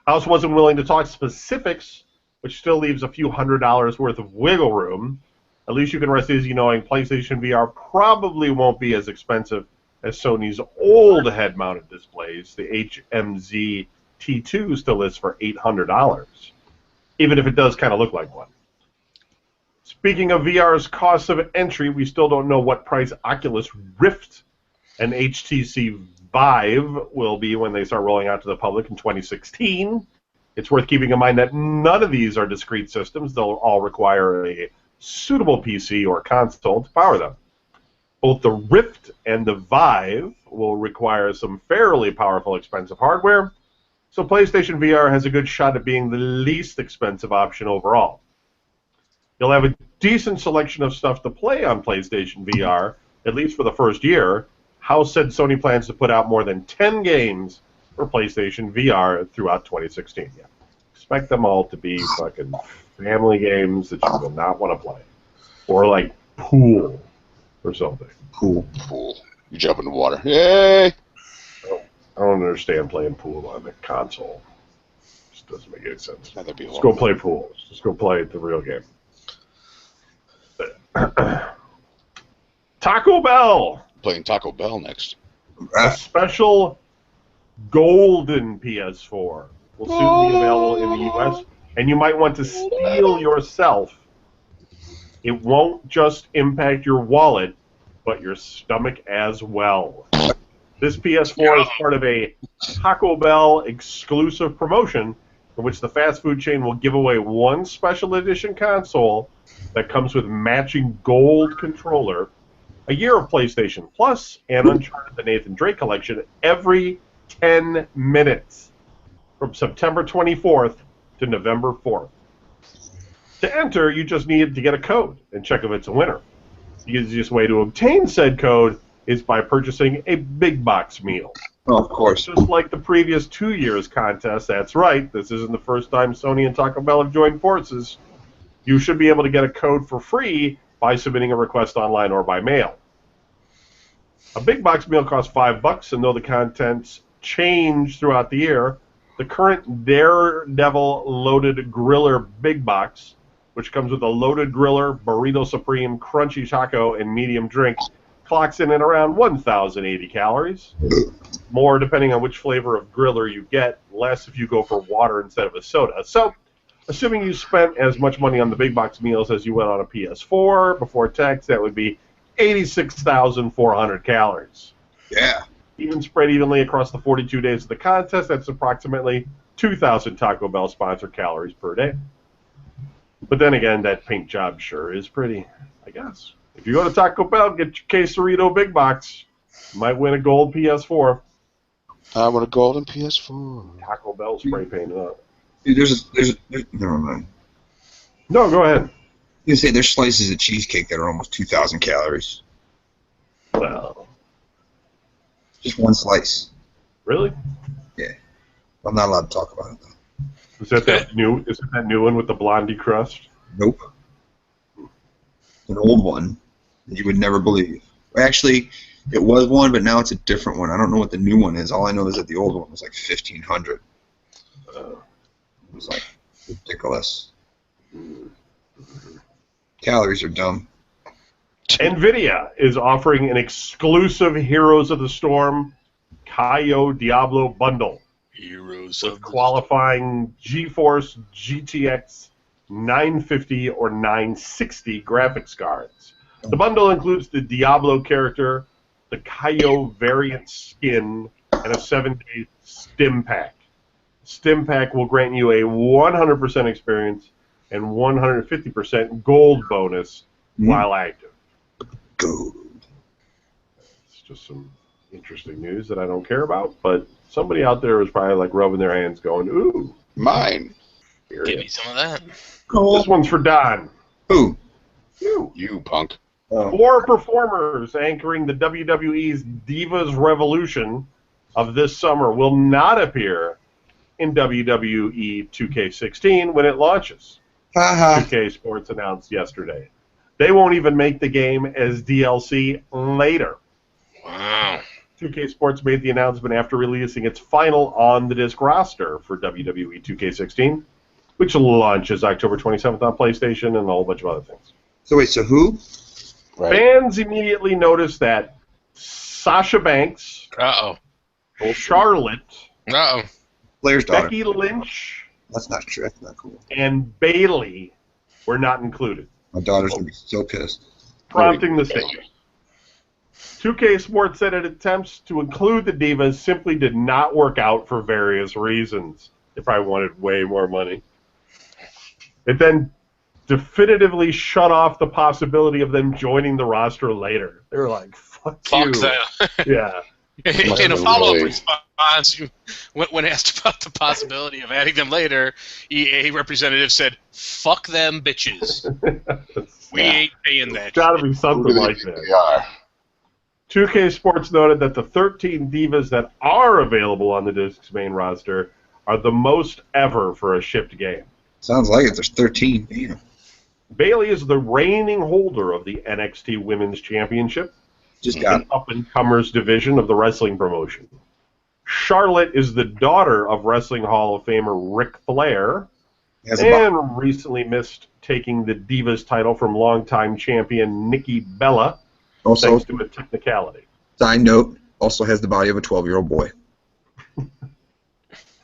House wasn't willing to talk specifics, which still leaves a few $100s worth of wiggle room. At least you can rest easy knowing PlayStation VR probably won't be as expensive as Sony's old head-mounted displays. The HMZ T2 still lists for $800, even if it does kind of look like one. Speaking of VR's cost of entry, we still don't know what price Oculus Rift and HTC Vive will be when they start rolling out to the public in 2016. It's worth keeping in mind that none of these are discrete systems. They'll all require a suitable PC or console to power them. Both the Rift and the Vive will require some fairly powerful, expensive hardware, so PlayStation VR has a good shot at being the least expensive option overall. You'll have a decent selection of stuff to play on PlayStation VR, at least for the first year. House said Sony plans to put out more than 10 games for PlayStation VR throughout 2016. Yeah. Expect them all to be fucking family games that you will not want to play. Or like pool or something. Cool. Pool. You jump in the water. Yay! I don't understand playing pool on the console. It just doesn't make any sense. That'd be Just horrible. go play pool. Just go play the real game. Taco Bell! Playing Taco Bell next. A special golden PS4 will soon be available in the U.S., and you might want to steal yourself. It won't just impact your wallet, but your stomach as well. This PS4 is part of a Taco Bell exclusive promotion in which the fast food chain will give away one special edition console that comes with matching gold controller, a year of PlayStation Plus, and Uncharted the Nathan Drake collection every 10 minutes from September 24th to November 4th. To enter, you just need to get a code and check if it's a winner. The easiest way to obtain said code is by purchasing a big box meal. Oh, of course. Just like the previous 2 years' contest, that's right, this isn't the first time Sony and Taco Bell have joined forces. You should be able to get a code for free by submitting a request online or by mail. A big box meal costs $5, and though the contents change throughout the year, the current Daredevil Loaded Griller Big Box, which comes with a loaded griller, burrito supreme, crunchy taco, and medium drink, clocks in at around 1,080 calories. More depending on which flavor of griller you get, less if you go for water instead of a soda. So, assuming you spent as much money on the big box meals as you went on a PS4 before tax, that would be 86,400 calories. Yeah. Even spread evenly across the 42 days of the contest, that's approximately 2,000 Taco Bell sponsored calories per day. But then again, that paint job sure is pretty, I guess. If you go to Taco Bell, get your Quesarito Big Box. You might win a gold PS4. I want a golden PS4. Taco Bell spray painted up. Dude, never mind. No, go ahead. You say there's slices of cheesecake that are almost 2,000 calories. Well, Just one slice. really? I'm not allowed to talk about it, though. Is that new? Is it that new one with the blondie crust? Nope. An old one that you would never believe. Actually, it was one, but now it's a different one. I don't know what the new one is. All I know is that the old one was like 1,500. It was like ridiculous. Calories are dumb. NVIDIA is offering an exclusive Heroes of the Storm Cayo Diablo bundle Heroes with of qualifying GeForce GTX 950 or 960 graphics cards. The bundle includes the Diablo character, the Cayo variant skin, and a 7-day Stim Pack. Stim Pack will grant you a 100% experience and 150% gold bonus while active. Gold. It's just some interesting news that I don't care about, but somebody out there is probably like rubbing their hands going, ooh, Mine. Give me some of that. Gold. this one's for Don. Who? You. You punk. 4 performers anchoring the WWE's Divas Revolution of this summer will not appear in WWE 2K16 when it launches. 2K Sports announced yesterday. They won't even make the game as DLC later. Wow. 2K Sports made the announcement after releasing its final on-the-disc roster for WWE 2K16, which launches October 27th on PlayStation and a whole bunch of other things. So wait, so who? Right. Fans immediately noticed that Sasha Banks, Charlotte, Flair's daughter. Becky Lynch, That's not true. That's not cool. and Bayley were not included, My daughter's gonna be so pissed. prompting the statement. 2K Sports said its attempts to include the Divas simply did not work out for various reasons. They probably wanted way more money. It then definitively shut off the possibility of them joining the roster later. They were like, fuck you. them. Yeah. In a follow-up response, when asked about the possibility of adding them later, EA representative said, "Fuck them bitches. We ain't paying that." It's got to be something like that. They are. 2K Sports noted that the 13 Divas that are available on the disc's main roster are the most ever for a shipped game. Sounds like it. There's 13. Damn. Bayley is the reigning holder of the NXT Women's Championship, Just got an up-and-comers division of the wrestling promotion. Charlotte is the daughter of Wrestling Hall of Famer Ric Flair, has a and recently missed taking the Divas title from longtime champion Nikki Bella, also, thanks to a technicality. side note, also has the body of a 12-year-old boy.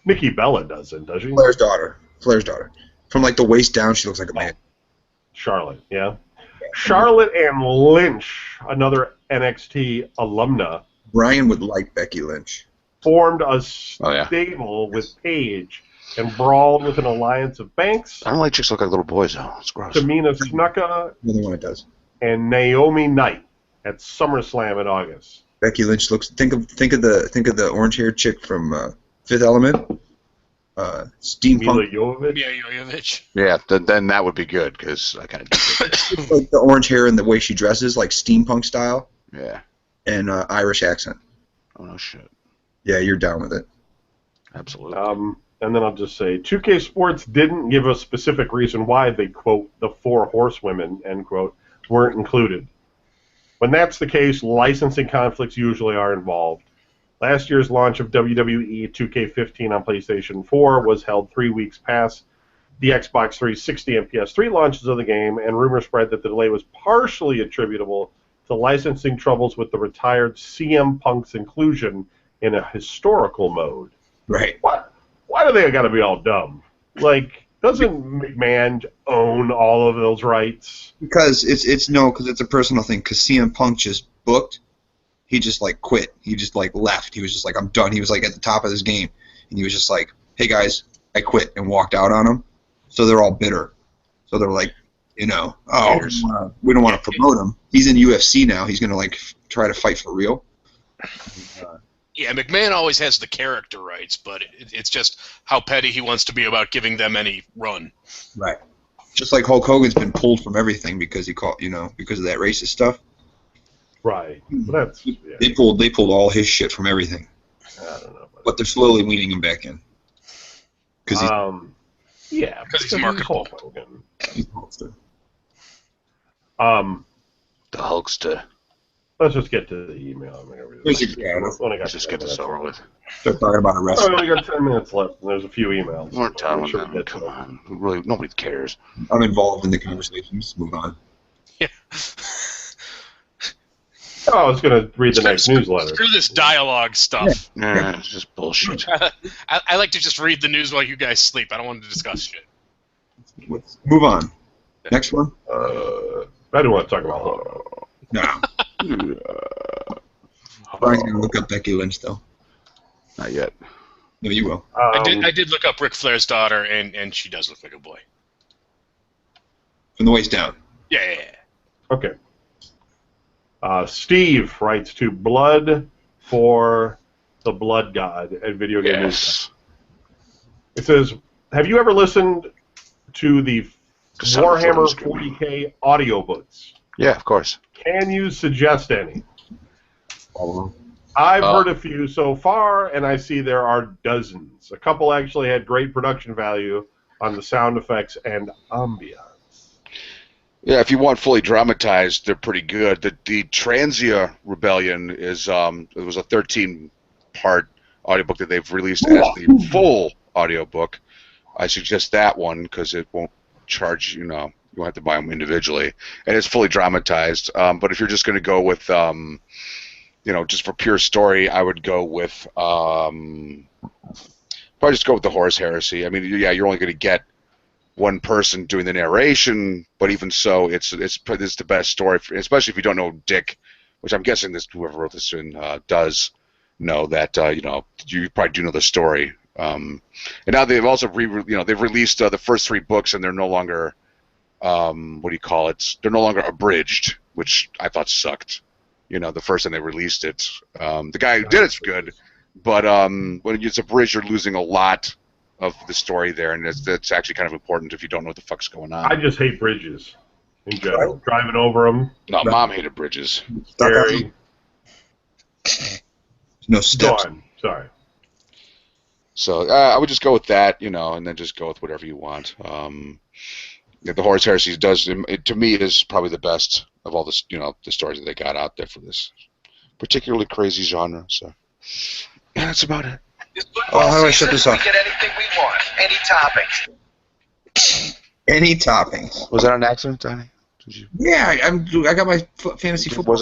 Nikki Bella doesn't, does she? Flair's daughter. Flair's daughter. From like the waist down, she looks like a man. Charlotte, yeah. Charlotte and Lynch, another NXT alumna, Brian would like Becky Lynch. formed a Oh, yeah. stable with Paige and brawled with an alliance of Banks, I don't like chicks look like little boys, though. It's gross. Tamina Snuka, The other one it does. and Naomi Knight at SummerSlam in August. Becky Lynch looks. Think of the orange-haired chick from Fifth Element. Mila Steampunk. Jovovich. Yeah, Jovovich. Yeah, then that would be good, because I kind of It's like the orange hair and the way she dresses, like steampunk style, Yeah. and Irish accent. Oh, no shit. Yeah, you're down with it. Absolutely. And then I'll just say, 2K Sports didn't give a specific reason why they, quote, the four horsewomen, end quote, weren't included. When that's the case, licensing conflicts usually are involved. Last year's launch of WWE 2K15 on PlayStation 4 was held 3 weeks past the Xbox 360 and PS3 launches of the game, and rumors spread that the delay was partially attributable to licensing troubles with the retired CM Punk's inclusion in a historical mode. Right. Why do they got to be all dumb? Like, doesn't McMahon own all of those rights? Because it's a personal thing. Because CM Punk just booked. He just like quit. He just like left. He was just like, I'm done. He was like at the top of his game, and he was just like, hey guys, I quit, and walked out on him. So they're all bitter. So they're like, we don't want to promote him. He's in UFC now. He's gonna like try to fight for real. Yeah, McMahon always has the character rights, but it's just how petty he wants to be about giving them any run. Right. Just like Hulk Hogan's been pulled from everything because because of that racist stuff. Right. That's yeah, They pulled all his shit from everything. I don't know. But they're slowly weaning him back in. Because Yeah, 'Cause he's marketable. Hulk Hogan. he's Hulkster. The Hulkster. Let's just get to the email. I'm gonna read it. There's a- Let's just get this over with. Start talking about a Oh, wrestler. we only got 10 minutes left, and there's a few emails. More time Make on sure we them. get to Come them. on. Really, nobody cares. I'm involved in the conversation. Just move on. Yeah. Oh, I was going to read the next newsletter. Screw this dialogue stuff. Yeah, it's just bullshit. I like to just read the news while you guys sleep. I don't want to discuss shit. Let's move on. Next one? I don't want to talk about Hulk. No. Brian's going to look up Becky Lynch, though. Not yet. No, you will. I did look up Ric Flair's daughter, and she does look like a boy. From the waist down. Yeah. Okay. Steve writes to Blood for the Blood God at Video Game News. Yes. It says, have you ever listened to the Warhammer 40K audiobooks? Yeah, of course. Can you suggest any? Follow. I've heard a few so far, and I see there are dozens. A couple actually had great production value on the sound effects and ambiance. Yeah, if you want fully dramatized, they're pretty good. The Transia Rebellion is it was a 13-part audiobook that they've released as the full audiobook. I suggest that one because it won't charge, you won't have to buy them individually, and it's fully dramatized. But if you're just going to go with, just for pure story, I would go with probably just go with the Horus Heresy. I mean, yeah, you're only going to get one person doing the narration, but even so, it's the best story, especially if you don't know Dick, which I'm guessing whoever wrote this in does know that you probably do know the story. And now they've also they've released the first 3 books, and they're no longer they're no longer abridged, which I thought sucked. The first time they released it, the guy who did it's good, but when it's abridged, you're losing a lot of the story there, and that's actually kind of important if you don't know what the fuck's going on. I just hate bridges in general. Driving over them. No, Mom hated bridges. Scary. No steps. Go on. Sorry. So I would just go with that, and then just go with whatever you want. The Horus Heresy to me, is probably the best of all the stories that they got out there for this particularly crazy genre. So, yeah, that's about it. Oh, how do I shut this off? We get anything we want. Any toppings. Any toppings. Was that an accident, Donnie? Did you? Yeah, I got my fantasy football.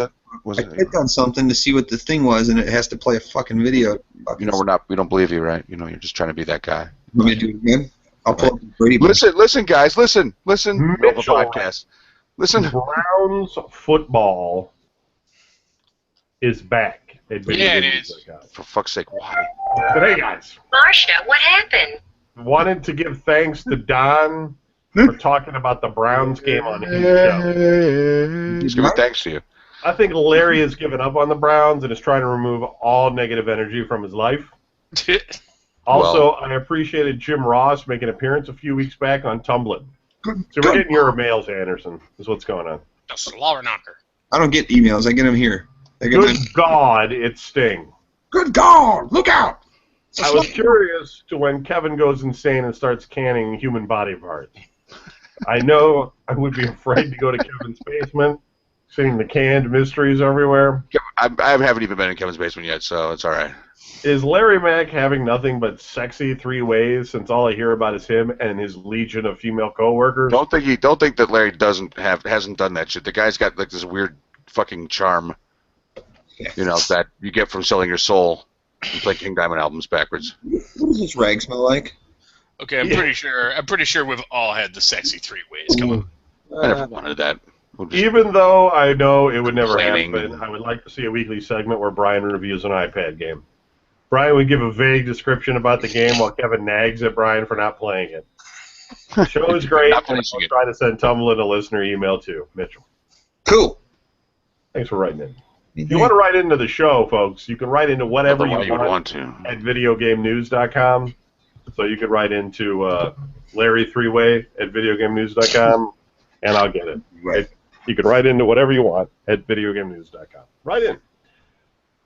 Was it? I clicked on something to see what the thing was, and it has to play a fucking video. We don't believe you, right? You're just trying to be that guy. You want me to do it again? I'll pull up the Brady. Listen, guys, listen. Mitchell. Podcast. Listen. Browns football is back. Yeah, it is. For fuck's sake, why? Today, guys. Marcia, what happened? Wanted to give thanks to Don for talking about the Browns game on his show. He's giving thanks to you. I think Larry has given up on the Browns and is trying to remove all negative energy from his life. Also, I appreciated Jim Ross making an appearance a few weeks back on Tumblr. So we're getting your mails, Anderson, is what's going on. That's a law knocker. I don't get emails. I get them here. Good God, it's Sting. Good God, look out! I was curious to when Kevin goes insane and starts canning human body parts. I know I would be afraid to go to Kevin's basement, seeing the canned mysteries everywhere. I haven't even been in Kevin's basement yet, so it's all right. Is Larry Mack having nothing but sexy 3 ways since all I hear about is him and his legion of female coworkers? Don't think that Larry hasn't done that shit. The guy's got like this weird fucking charm, that you get from selling your soul and play King Diamond albums backwards. What does this rag smell like? Okay, I'm pretty sure we've all had the sexy 3 ways. Come on. I never wanted that. Even though I know it would never Complaining. happen, I would like to see a weekly segment where Brian reviews an iPad game. Brian would give a vague description about the game while Kevin nags at Brian for not playing it. The show is great. Not I'll finishing it. try to send Tumblr a listener email too. Mitchell. Cool. Thanks for writing in. If you want to write into the show, folks, you can write into whatever you would want to. at videogamenews.com. So you could write into Larry 3-Way at videogamenews.com, and I'll get it. Right. You can write into whatever you want at videogamenews.com. Write in.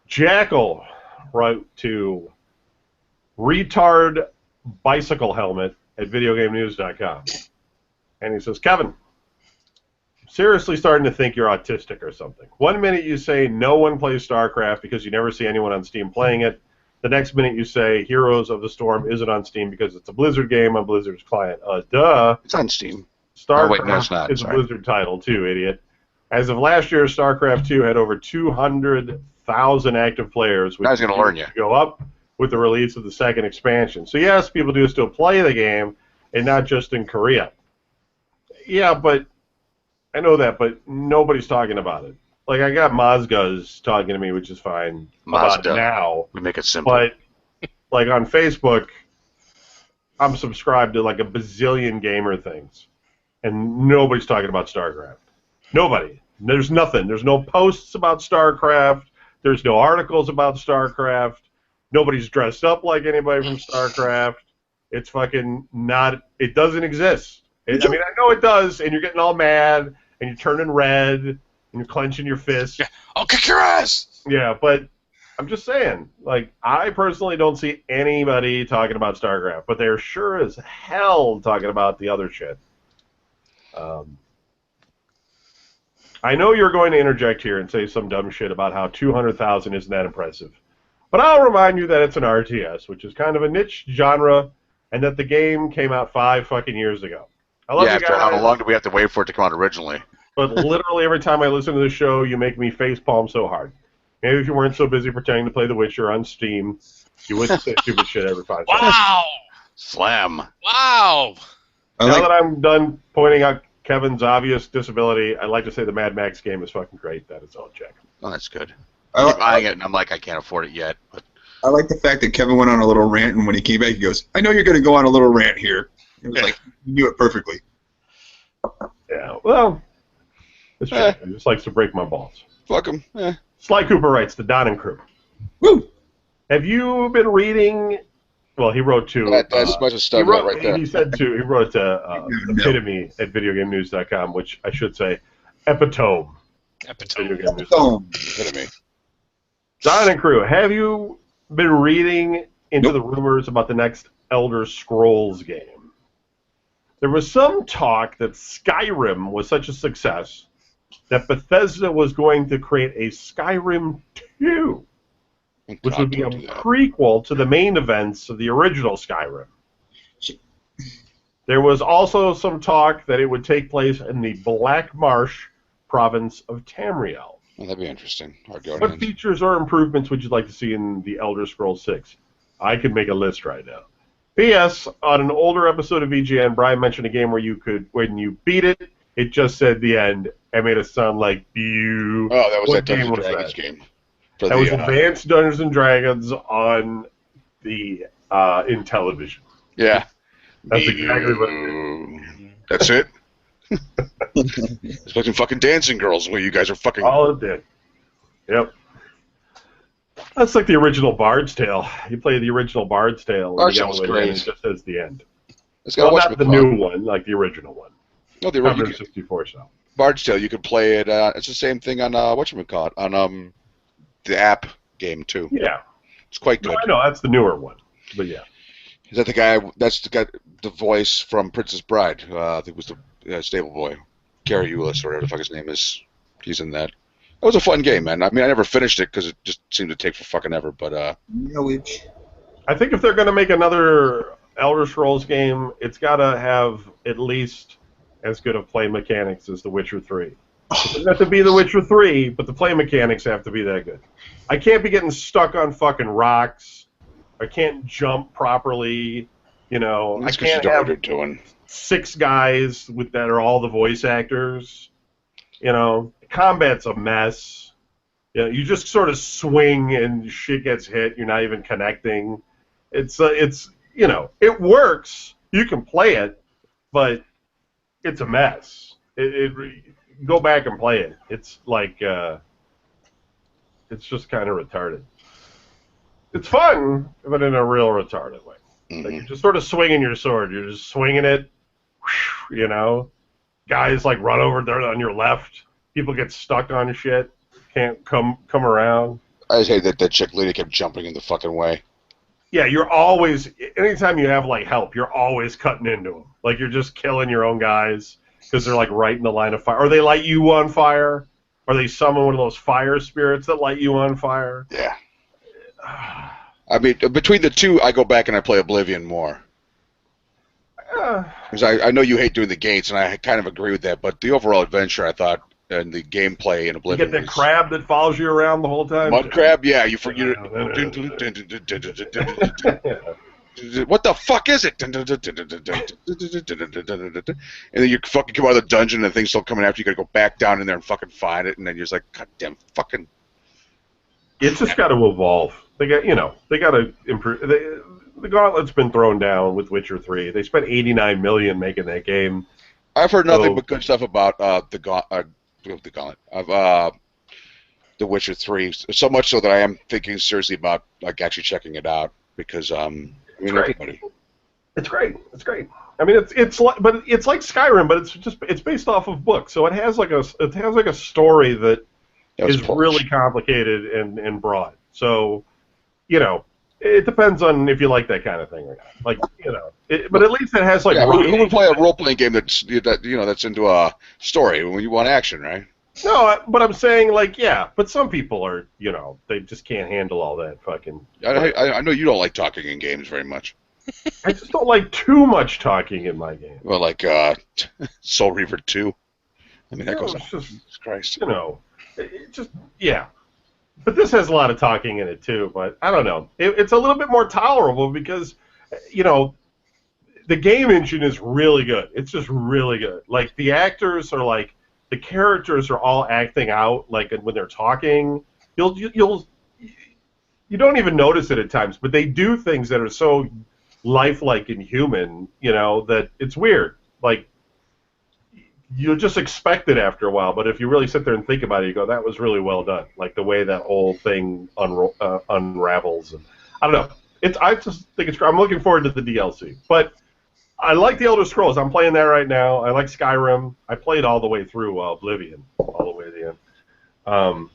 Jackal wrote to retard bicycle helmet at videogamenews.com. And he says, Kevin, I'm seriously starting to think you're autistic or something. One minute you say no one plays StarCraft because you never see anyone on Steam playing it. The next minute you say Heroes of the Storm isn't on Steam because it's a Blizzard game on Blizzard's client. Duh. It's on Steam. StarCraft wait, no, it's not. is Sorry. a Blizzard title too, idiot. As of last year, StarCraft 2 had over 200,000 active players, which Now he's gonna learn you. go up with the release of the second expansion. So yes, people do still play the game, and not just in Korea. Yeah, but I know that, but nobody's talking about it. Like, I got Mazgaz talking to me, which is fine about Mazda. it now. We make it simple. But, like, on Facebook, I'm subscribed to, like, a bazillion gamer things. And nobody's talking about StarCraft. Nobody. There's nothing. There's no posts about StarCraft. There's no articles about StarCraft. Nobody's dressed up like anybody from StarCraft. It's fucking not... It doesn't exist. I mean, I know it does, and you're getting all mad, and you're turning red, and you're clenching your fists. Yeah, I'll kick your ass! Yeah, but I'm just saying, like, I personally don't see anybody talking about StarCraft, but they're sure as hell talking about the other shit. I know you're going to interject here and say some dumb shit about how 200,000 isn't that impressive. But I'll remind you that it's an RTS, which is kind of a niche genre, and that the game came out 5 fucking years ago. I love you After guys, how long did we have to wait for it to come out originally? but literally every time I listen to the show, you make me facepalm so hard. Maybe if you weren't so busy pretending to play The Witcher on Steam, you wouldn't say stupid shit every 5 seconds. Wow! Slam. Wow! Now that I'm done pointing out Kevin's obvious disability, I'd like to say the Mad Max game is fucking great. That is all, Jack. Oh, that's good. I, I'm buying it, and I'm like, I can't afford it yet. But I like the fact that Kevin went on a little rant, and when he came back, he goes, "I know you're going to go on a little rant here." It was like you knew it perfectly. Yeah, well, it's true. He just likes to break my balls. fuck him. Sly Cooper writes, The Donnan Crew. Woo! Have you been reading... Well, he wrote to... That's a bunch of he stuff wrote, right there. He wrote it to Epitome at VideoGameNews.com, which I should say, Epitome. Epitome. Video Game News. Boom. Epitome. Donnan Crew, have you been reading into the rumors about the next Elder Scrolls game? There was some talk that Skyrim was such a success that Bethesda was going to create a Skyrim 2, which would be a prequel to the main events of the original Skyrim. There was also some talk that it would take place in the Black Marsh province of Tamriel. Well, that'd be interesting. What features or improvements would you like to see in the Elder Scrolls 6? I could make a list right now. P.S. On an older episode of VGN, Brian mentioned a game where you could, when you beat it, it just said the end and made it sound like you. Oh, that was What that game Dungeons was and Dragons that? game. That was Advanced Dungeons and Dragons on the in television. Yeah. That's exactly what it is. That's it? It's fucking fucking dancing girls where you guys are fucking... All it did. Yep. That's like the original Bard's Tale. You play the original Bard's Tale. Bard's Tale was and great. it just says the end. It's got Well, not the new one, like the original one. No, the original. 64 so. Bard's Tale, you could play it. It's the same thing on whatchamacallit, on the app game too. Yeah. It's quite good. No, I know that's the newer one, but yeah. Is that the guy? That's the guy, the voice from Princess Bride. I think it was the stable boy, Gary Eulis, or whatever the fuck his name is. He's in that. It was a fun game, man. I mean, I never finished it because it just seemed to take for fucking ever. But I think if they're going to make another Elder Scrolls game, it's got to have at least as good of play mechanics as The Witcher 3. It doesn't have to be The Witcher 3, but the play mechanics have to be that good. I can't be getting stuck on fucking rocks. I can't jump properly. You know, that's I can't you know have what you're doing. 6 guys that are all the voice actors. You know, combat's a mess. You know, you just sort of swing and shit gets hit. You're not even connecting. It's you know, it works. You can play it, but it's a mess. Go back and play it. It's like it's just kind of retarded. It's fun, but in a real retarded way. Like you're just sort of swinging your sword. You're just swinging it. You know, guys like run over there on your left. People get stuck on shit. Can't come around. I just hate that that chick lady kept jumping in the fucking way. Yeah, you're always, anytime you have, like, help, you're always cutting into them. Like, you're just killing your own guys because they're, like, right in the line of fire. Or they light you on fire. Or they summon one of those fire spirits that light you on fire. Yeah. I mean, between the two, I go back and I play Oblivion more. Because I know you hate doing the gates, and I kind of agree with that, but the overall adventure, I thought, and the gameplay in You Oblivion. get that crab that follows you around the whole time? Mud crab? Yeah, you forget. What the fuck is it? And then you fucking come out of the dungeon and things still coming after you. Gotta go back down in there and fucking find it, and then you're just like, God damn, fucking. It's just got to evolve. They got, they got to improve. The gauntlet's been thrown down with Witcher 3. They spent $89 million making that game. I've heard nothing but good stuff about the gauntlet of The Witcher 3. So much so that I am thinking seriously about like actually checking it out because everybody. It's great. It's great. I mean, it's like Skyrim, but it's based off of books. So it has like a story that is really complicated and broad. So, it depends on if you like that kind of thing or not. Like, but at least it has like. Yeah, who would play a role-playing game that's into a story when you want action, right? but I'm saying, like, yeah, but some people are, they just can't handle all that fucking... I know you don't like talking in games very much. I just don't like too much talking in my game. Well, like Soul Reaver 2. I mean, that goes on. Jesus Christ. It just, yeah. But this has a lot of talking in it, too, but I don't know. It's a little bit more tolerable because, the game engine is really good. It's just really good. Like, the actors are like, the characters are all acting out, like, when they're talking. You don't even notice it at times, but they do things that are so lifelike and human, that it's weird. Like, you'll just expect it after a while, but if you really sit there and think about it, you go, that was really well done. Like, the way that whole thing unravels. And I don't know. I just think it's great. I'm looking forward to the DLC. But I like the Elder Scrolls. I'm playing that right now. I like Skyrim. I played all the way through Oblivion, all the way to the end.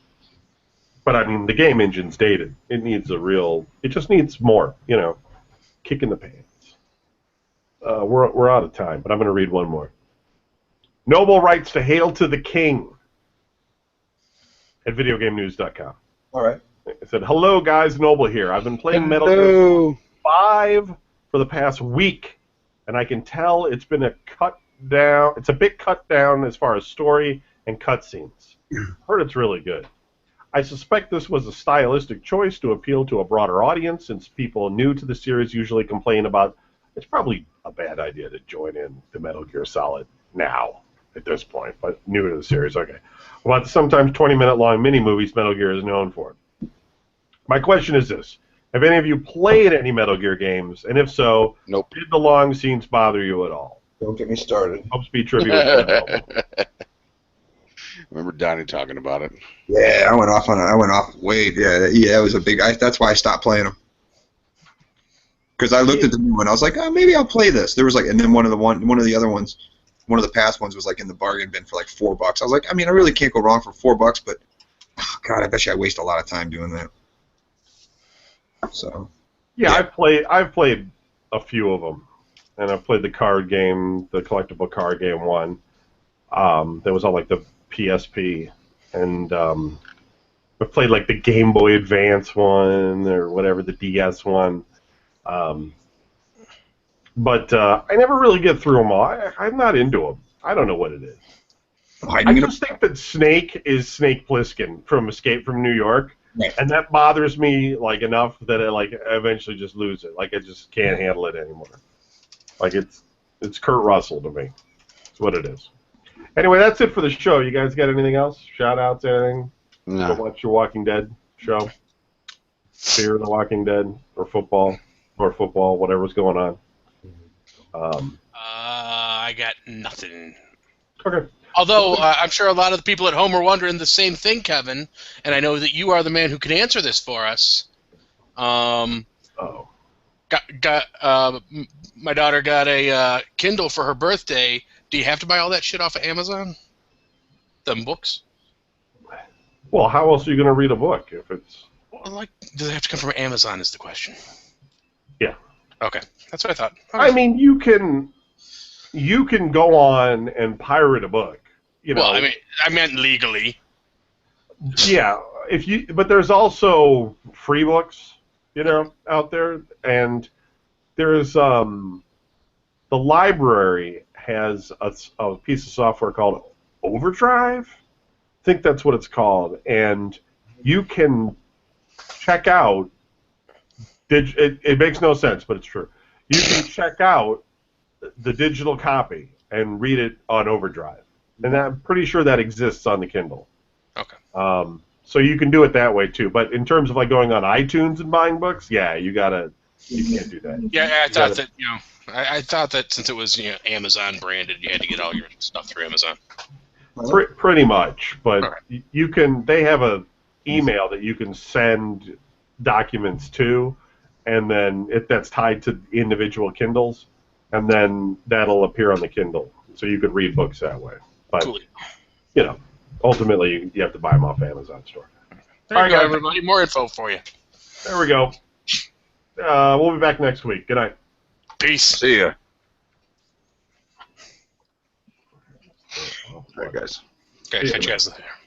But, I mean, the game engine's dated. It needs it just needs more, kick in the pants. We're out of time, but I'm going to read one more. Noble writes to Hail to the King at videogamenews.com. All right. It said, hello, guys. Noble here. I've been playing Metal Gear 5 for the past week, and I can tell it's been a bit cut down as far as story and cutscenes. Heard it's really good. I suspect this was a stylistic choice to appeal to a broader audience, since people new to the series usually complain about it's probably a bad idea to join in the Metal Gear Solid now, at this point, but new to the series, okay. About the sometimes 20-minute long mini-movies Metal Gear is known for. My question is this. Have any of you played any Metal Gear games, and if so, Nope. Did the long scenes bother you at all? Don't get me started. Hope Speed Trivia was Remember Donnie talking about it? Yeah, I went off way. Yeah, it was a big. That's why I stopped playing them. Because I looked at the new one, I was like, oh, maybe I'll play this. There was like, and then one of the other ones, one of the past ones was like in the bargain bin for like $4. I was like, I mean, I really can't go wrong for $4, but God, I bet you I waste a lot of time doing that. So. Yeah, I've played a few of them, and I've played the card game, the collectible card game one. That was on like the PSP, and I've played like the Game Boy Advance one or whatever, the DS one. But I never really get through them all. I'm not into them. I don't know what it is. I just think that Snake is Snake Plissken from Escape from New York, and that bothers me like enough that I eventually just lose it. Like I just can't handle it anymore. Like it's Kurt Russell to me. That's what it is. Anyway, that's it for the show. You guys got anything else? Shout outs, anything? No. Go watch your Walking Dead show. Fear the Walking Dead or football, whatever's going on. I got nothing. Okay. Although I'm sure a lot of the people at home are wondering the same thing, Kevin, and I know that you are the man who can answer this for us. My daughter got a Kindle for her birthday. Do you have to buy all that shit off of Amazon? Them books? Well, how else are you going to read a book if it's... Well, does it have to come from Amazon is the question. Yeah. Okay, that's what I thought. Okay. I mean, you can go on and pirate a book. Well, I meant legally. Yeah, but there's also free books, out there, and there's the library has a piece of software called Overdrive. I think that's what it's called, and you can check out. It makes no sense, but it's true. You can check out the digital copy and read it on Overdrive, and I'm pretty sure that exists on the Kindle. Okay. So you can do it that way too. But in terms of going on iTunes and buying books, yeah, you can't do that. Yeah, I thought that since it was Amazon branded, you had to get all your stuff through Amazon. Pretty much, but right. You can. They have a email that you can send documents to, and then that's tied to individual Kindles, and then that'll appear on the Kindle, so you could read books that way. But cool. Ultimately you have to buy them off Amazon store. There you go, everybody. More info for you. There we go. We'll be back next week. Good night. Peace. See ya. All right, guys. Okay, See catch you, you guys later.